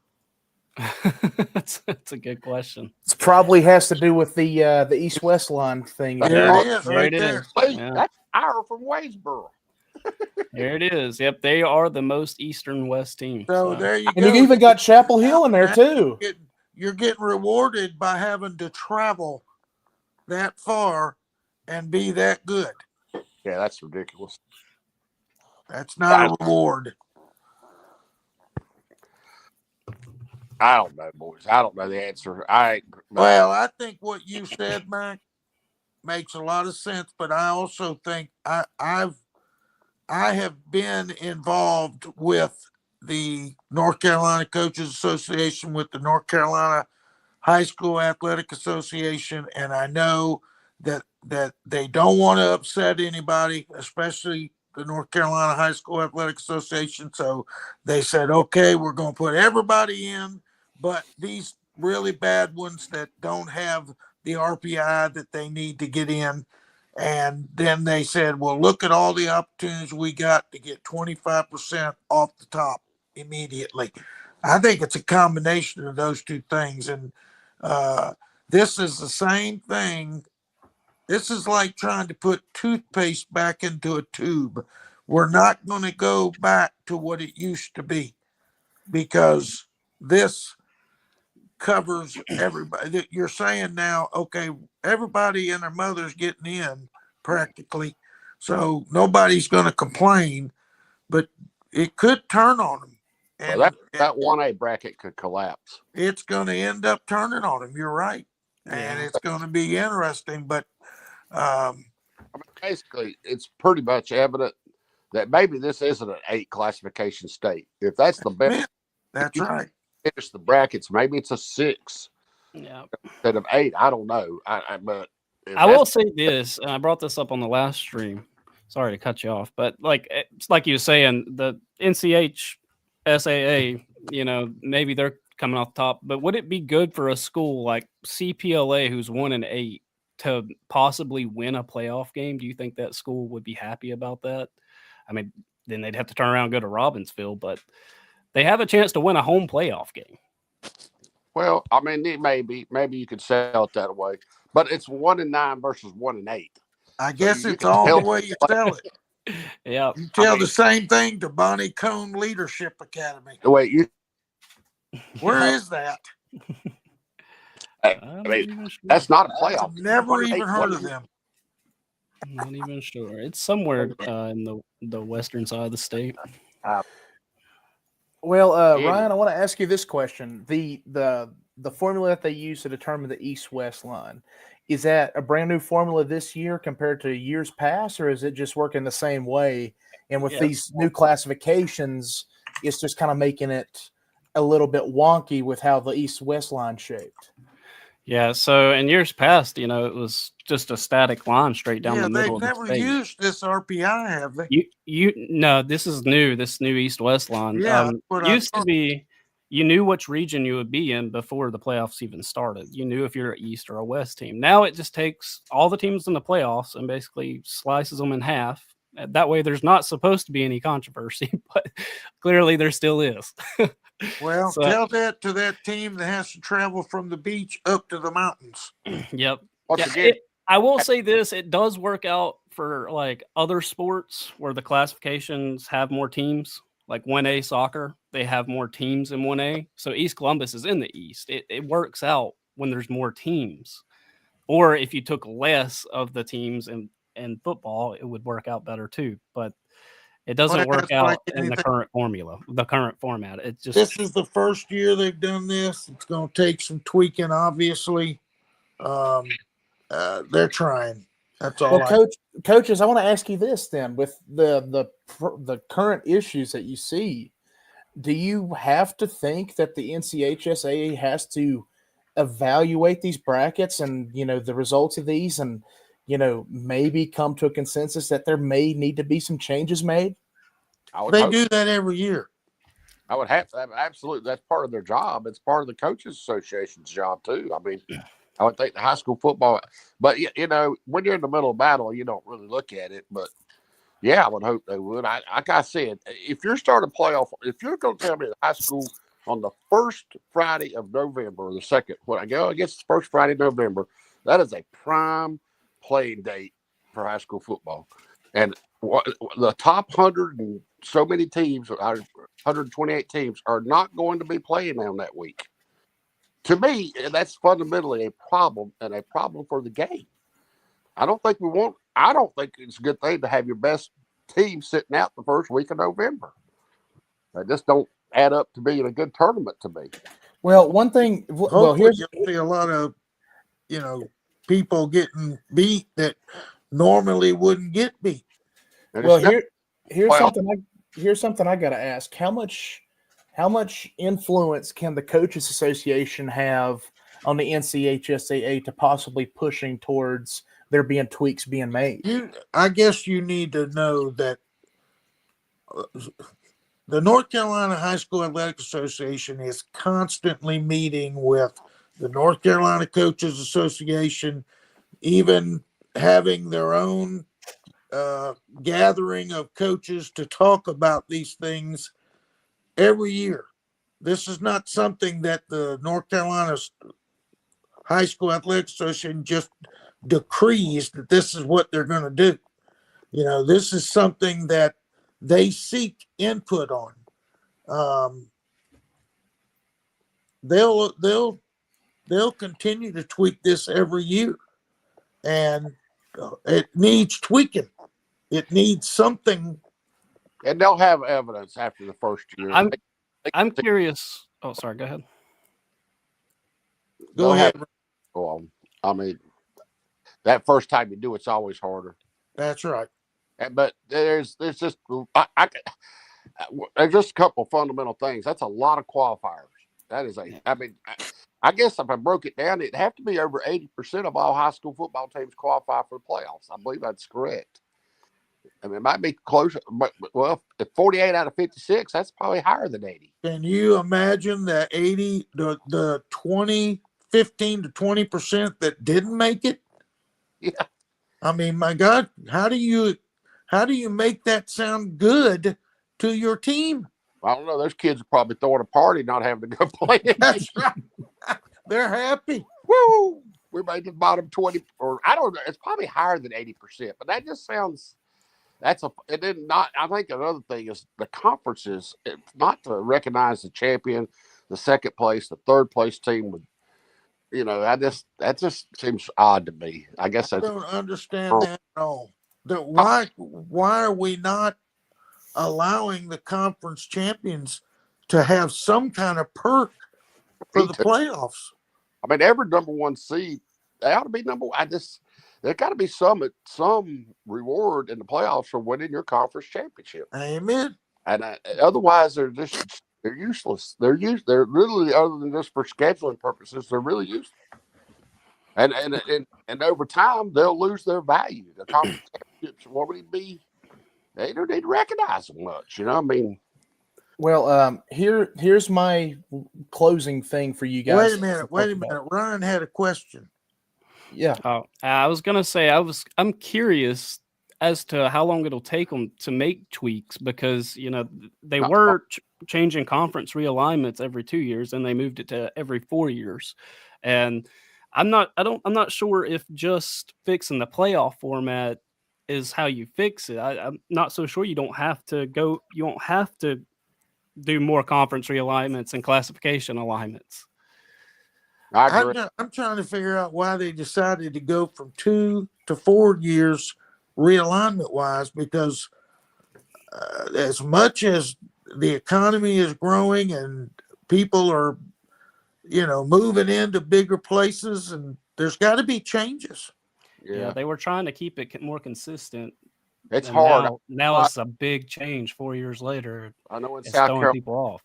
That's a good question. It probably has to do with the east-west line thing. There it is, right there. Yeah. That's Ira from Waysboro. There it is. Yep, they are the most eastern west team. So there you go. And you even got Chapel Hill in there too. You're getting rewarded by having to travel that far and be that good. Yeah, that's ridiculous. That's not a reward. I don't know, boys. I don't know the answer. Well, I think what you said, Mac, makes a lot of sense, but I also think I have been involved with the North Carolina Coaches Association, with the North Carolina High School Athletic Association, and I know that they don't want to upset anybody, especially the North Carolina High School Athletic Association. So they said, okay, we're going to put everybody in, but these really bad ones that don't have the RPI that they need to get in. And then they said, well, look at all the opportunities we got to get 25% off the top immediately. I think it's a combination of those two things. And this is the same thing. This is like trying to put toothpaste back into a tube. We're not going to go back to what it used to be because this covers everybody. You're saying now, okay, everybody and their mother's getting in practically, so nobody's going to complain, but it could turn on them. And that 1A bracket could collapse. It's going to end up turning on them. You're right. And it's going to be interesting, but I mean, basically, it's pretty much evident that maybe this isn't an 8 classification state. If that's the best, that's right. Finish the brackets. Maybe it's a 6. Yeah. Instead of 8. I don't know. But I will say this, and I brought this up on the last stream. Sorry to cut you off, but it's like you were saying, the NCHSAA, maybe they're coming off top, but would it be good for a school like CPLA, who's 1-8, to possibly win a playoff game? Do you think that school would be happy about that? I mean, then they'd have to turn around and go to Robbinsville, but they have a chance to win a home playoff game. Well, I mean, maybe you could sell it that way, but it's 1-9 versus 1-8. I guess it's all the way you sell it. Yeah, you tell the same thing to Bonnie Cone Leadership Academy. Wait, where is that? I mean, that's not a playoff. I've never even heard of them. I'm not even sure. It's somewhere in the western side of the state. Well, Ryan, I want to ask you this question. The the formula that they use to determine the East-West line, is that a brand new formula this year compared to years past, or is it just working the same way? And with Yeah. these new classifications, it's just kind of making it a little bit wonky with how the East-West line shaped. Yeah, so in years past, it was just a static line straight down the middle they've of the never state. used this RPI, have they? No, this is new. This new East-West line. Yeah, that's what I Used to thought. be, you knew which region you would be in before the playoffs even started. You knew if you're an East or a West team. Now it just takes all the teams in the playoffs and basically slices them in half. That way, there's not supposed to be any controversy, but clearly there still is. Well, So, tell that to that team that has to travel from the beach up to the mountains. yep. Once Yeah, again, I will say this: it does work out for like other sports where the classifications have more teams. Like 1A soccer, they have more teams in 1A. So East Columbus is in the East. It works out when there's more teams. Or if you took less of the teams in football, it would work out better too. But it doesn't Well, work it's like out in the anything. current formula, the current format. It just This is the first year they've done this. It's going to take some tweaking, obviously. They're trying. That's all. Well, coaches, I want to ask you this then: with the current issues that you see, do you have to think that the NCHSAA has to evaluate these brackets and the results of these, and maybe come to a consensus that there may need to be some changes made? I would They hope. do that every year. I would have to. Absolutely. That's part of their job. It's part of the Coaches Association's job, too. I mean, I would think the high school football, but when you're in the middle of battle, you don't really look at it. But yeah, I would hope they would. Like I said, if you're starting playoff, if you're going to tell me the high school on the first Friday of November or the second, when I go against the first Friday of November, that is a prime playing date for high school football. And the top 100 and so many teams, 128 teams, are not going to be playing on that week. To me, that's fundamentally a problem, and a problem for the game. I don't think it's a good thing to have your best team sitting out the first week of November. They just don't add up to being a good tournament to me. Well, one thing. Well, Hopefully, here's you'll see a lot of, people getting beat that normally wouldn't get beat. And well it's here's well- something I got to ask: how much influence can the Coaches Association have on the NCHSAA to possibly pushing towards there being tweaks being made? I guess you need to know that the North Carolina High School Athletic Association is constantly meeting with the North Carolina Coaches Association, even having their own gathering of coaches to talk about these things every year. This is not something that the North Carolina High School Athletic Association just decrees that this is what they're going to do. This is something that they seek input on. They'll continue to tweak this every year, and it needs tweaking. It needs something. And they'll have evidence after the first year. I'm curious. Oh, sorry. Go ahead. Go ahead. Go on. I mean, that first time you do it's always harder. That's right. But there's just there's just a couple of fundamental things. That's a lot of qualifiers. That is I guess if I broke it down, it'd have to be over 80% of all high school football teams qualify for the playoffs. I believe that's correct. I mean, it might be closer, but if 48 out of 56, that's probably higher than 80. Can you imagine the 80, the 15 to 20% that didn't make it? Yeah. I mean, my God, how do you make that sound good to your team? I don't know. Those kids are probably throwing a party not having to go play. That's right. They're happy. Woo! We made the bottom 20, or I don't know. It's probably higher than 80%, but that just sounds. It did not. I think another thing is the conferences. It's not to recognize the champion, the second place, the third place team would. That just seems odd to me. I guess I that's. don't understand that at all. Why are we not allowing the conference champions to have some kind of perk for Me the too. playoffs. I mean, every number one seed, they ought to be number one. There got to be some reward in the playoffs for winning your conference championship. Amen. And otherwise, they're useless. They're literally, other than just for scheduling purposes, they're really useless. And over time, they'll lose their value. The conference championships won't really be. They don't need to recognize them much. I mean. Well, here's my closing thing for you guys. Wait a minute. Ryan had a question. Yeah. Oh, I was gonna say I'm curious as to how long it'll take them to make tweaks, because they were changing conference realignments every 2 years, and they moved it to every 4 years, and I'm not sure if just fixing the playoff format is how you fix it. I'm not so sure. You don't have to do more conference realignments and classification alignments. I agree. I'm trying to figure out why they decided to go from 2 to 4 years realignment wise, because as much as the economy is growing and people are, moving into bigger places, and there's got to be changes. Yeah, they were trying to keep it more consistent. It's hard. Now it's a big change 4 years later. I know in it's throwing people off.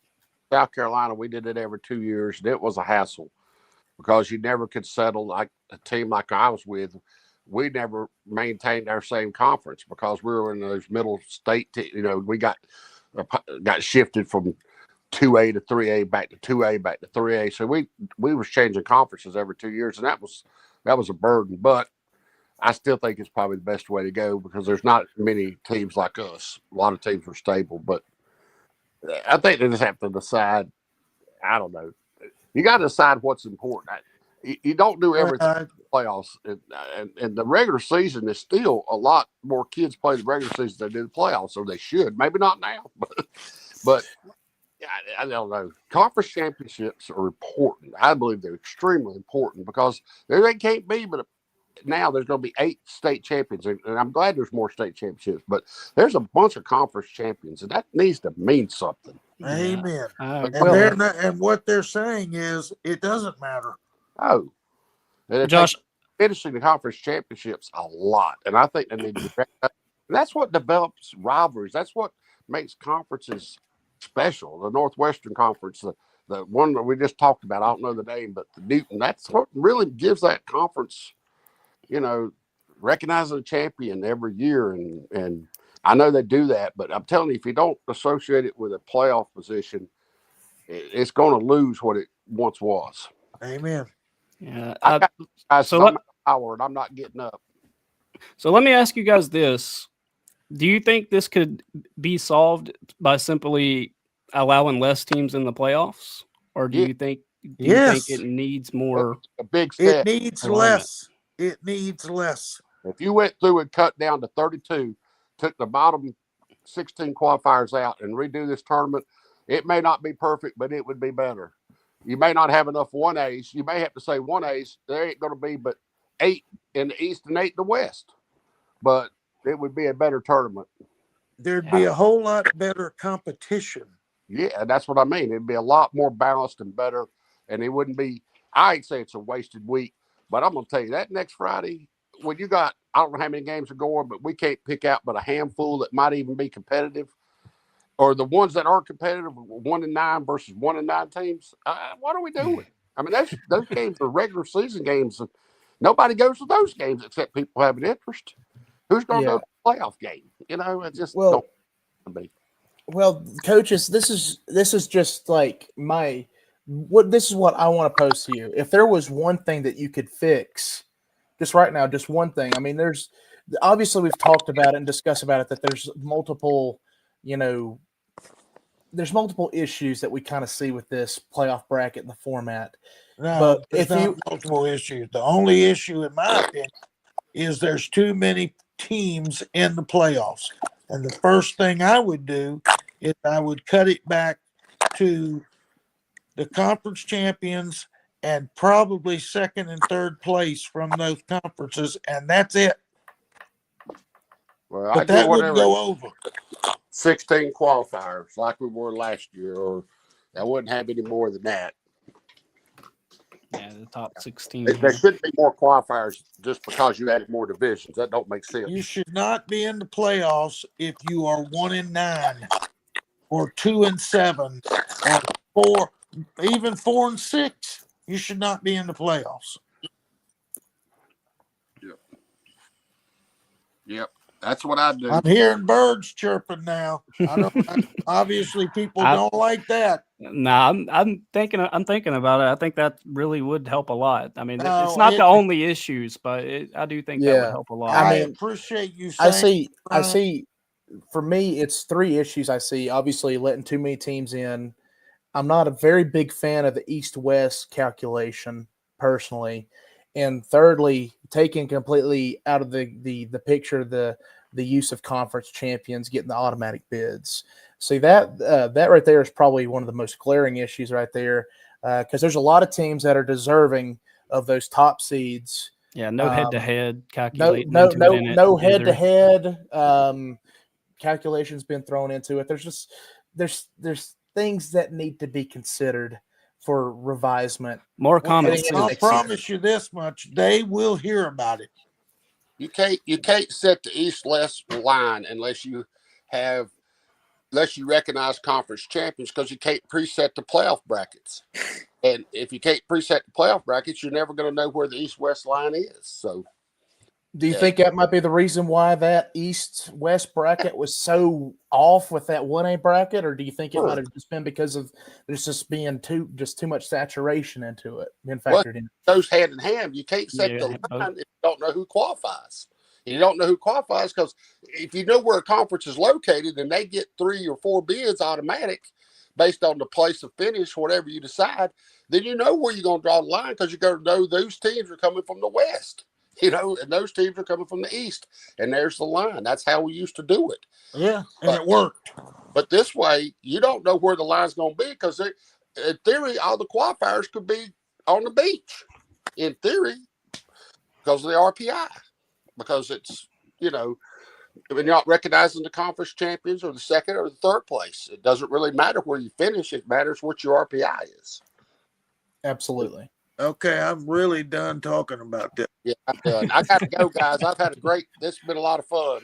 South Carolina, we did it every 2 years, and it was a hassle because you never could settle. Like a team like I was with, we never maintained our same conference because we were in those middle state. We got shifted from 2A to 3A, back to 2A, back to 3A. So we was changing conferences every 2 years, and that was a burden. But I still think it's probably the best way to go because there's not many teams like us. A lot of teams are stable, but I think they just have to decide. I don't know. You got to decide what's important. You don't do everything in the playoffs, and the regular season is still a lot more kids play the regular season than they do the playoffs, so they should. Maybe not now, but I don't know. Conference championships are important. I believe they're extremely important because they can't be, but now there's going to be 8 state champions, and I'm glad there's more state championships, but there's a bunch of conference champions, and that needs to mean something. Amen. Yeah. And what they're saying is it doesn't matter. Oh, and Josh, finishing the conference championships a lot, and I think they need to be recognized. That's what develops rivalries. That's what makes conferences special. The Northwestern Conference, the one that we just talked about, I don't know the name, but the Newton. That's what really gives that conference. Recognizing a champion every year, and I know they do that, but I'm telling you, if you don't associate it with a playoff position, it's going to lose what it once was. Amen. Yeah. Power, and I'm not getting up. So let me ask you guys this: do you think this could be solved by simply allowing less teams in the playoffs, or do you think it needs more? A big step. It needs less. It needs less. If you went through and cut down to 32, took the bottom 16 qualifiers out, and redo this tournament, it may not be perfect, but it would be better. You may not have enough 1As. You may have to say 1As. There ain't going to be but 8 in the East and 8 in the West. But it would be a better tournament. There'd be a whole lot better competition. Yeah, that's what I mean. It'd be a lot more balanced and better, and it wouldn't be, I ain't say it's a wasted week, but I'm going to tell you that next Friday, when you got, I don't know how many games are going, but we can't pick out but a handful that might even be competitive, or the ones that are competitive, 1-9 versus 1-9 teams. What are we doing? I mean, those games are regular season games. And nobody goes to those games except people have an interest. Who's going to go to the playoff game? It just don't be. Well, coaches, this is just like this is what I want to pose to you. If there was one thing that you could fix just right now, just one thing. I mean, obviously we've talked about it and discussed about it, that there's multiple issues that we kind of see with this playoff bracket and the format. No, but there's not multiple issues. The only issue, in my opinion, is there's too many teams in the playoffs. And the first thing I would do is I would cut it back to the conference champions and probably second and third place from those conferences, and that's it. Well, but that wouldn't go over. 16 qualifiers like we were last year, or I wouldn't have any more than that. Yeah, the top 16. There shouldn't be more qualifiers just because you added more divisions. That don't make sense. You should not be in the playoffs if you are 1-9 or 2-7 or 4, even 4-6. You should not be in the playoffs. Yep. That's what I do. I'm hearing birds chirping now. I don't. Obviously, people don't like that. Nah, I'm thinking about it. I think that really would help a lot. I mean, No, it's not the only issues, but I do think that would help a lot. I mean, appreciate you saying. I see. For me, it's 3 issues I see. Obviously, letting too many teams in. I'm not a very big fan of the East-West calculation personally, and thirdly, taking completely out of the picture the use of conference champions getting the automatic bids. See that right there is probably one of the most glaring issues right there, because there's a lot of teams that are deserving of those top seeds. Yeah, no head-to-head No calculating head-to-head calculations been thrown into it. There's things that need to be considered for revisement. More common sense. I'll promise you this much: they will hear about it. You can't set the East-West line unless you recognize conference champions, because you can't preset the playoff brackets. And if you can't preset the playoff brackets, you're never going to know where the East-West line is. So, do you think that might be the reason why that East-West bracket was so off with that 1A bracket, or do you think it might have just been because of there's just being too much saturation into it being factored in? Those hand in hand. You can't set the line if you don't know who qualifies. And you don't know who qualifies, because if you know where a conference is located and they get 3 or 4 bids automatic based on the place of finish, whatever you decide, then you know where you're going to draw the line, because you're going to know those teams are coming from the West. And those teams are coming from the East, and there's the line. That's how we used to do it. Yeah, and it worked. But this way, you don't know where the line's going to be, because in theory, all the qualifiers could be on the beach. In theory, because of the RPI, because it's when you're not recognizing the conference champions or the second or the third place. It doesn't really matter where you finish. It matters what your RPI is. Absolutely. Okay, I'm really done talking about that. Yeah, I'm done. I got to go, guys. This has been a lot of fun.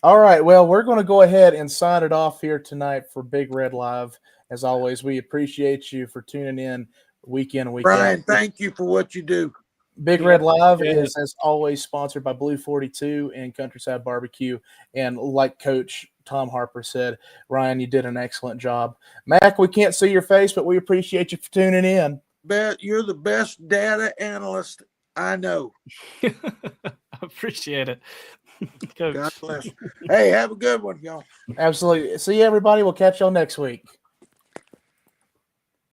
All right. Well, we're going to go ahead and sign it off here tonight for Big Red Live. As always, we appreciate you for tuning in week in and week out. Brian, thank you for what you do. Big Red Live is, as always, sponsored by Blue 42 and Countryside Barbecue. And like Coach Tom Harper said, Ryan, you did an excellent job. Mac, we can't see your face, but we appreciate you for tuning in. You're the best data analyst I know. I appreciate it. Coach. God bless you. Hey, have a good one, y'all. Absolutely. See you, everybody. We'll catch y'all next week.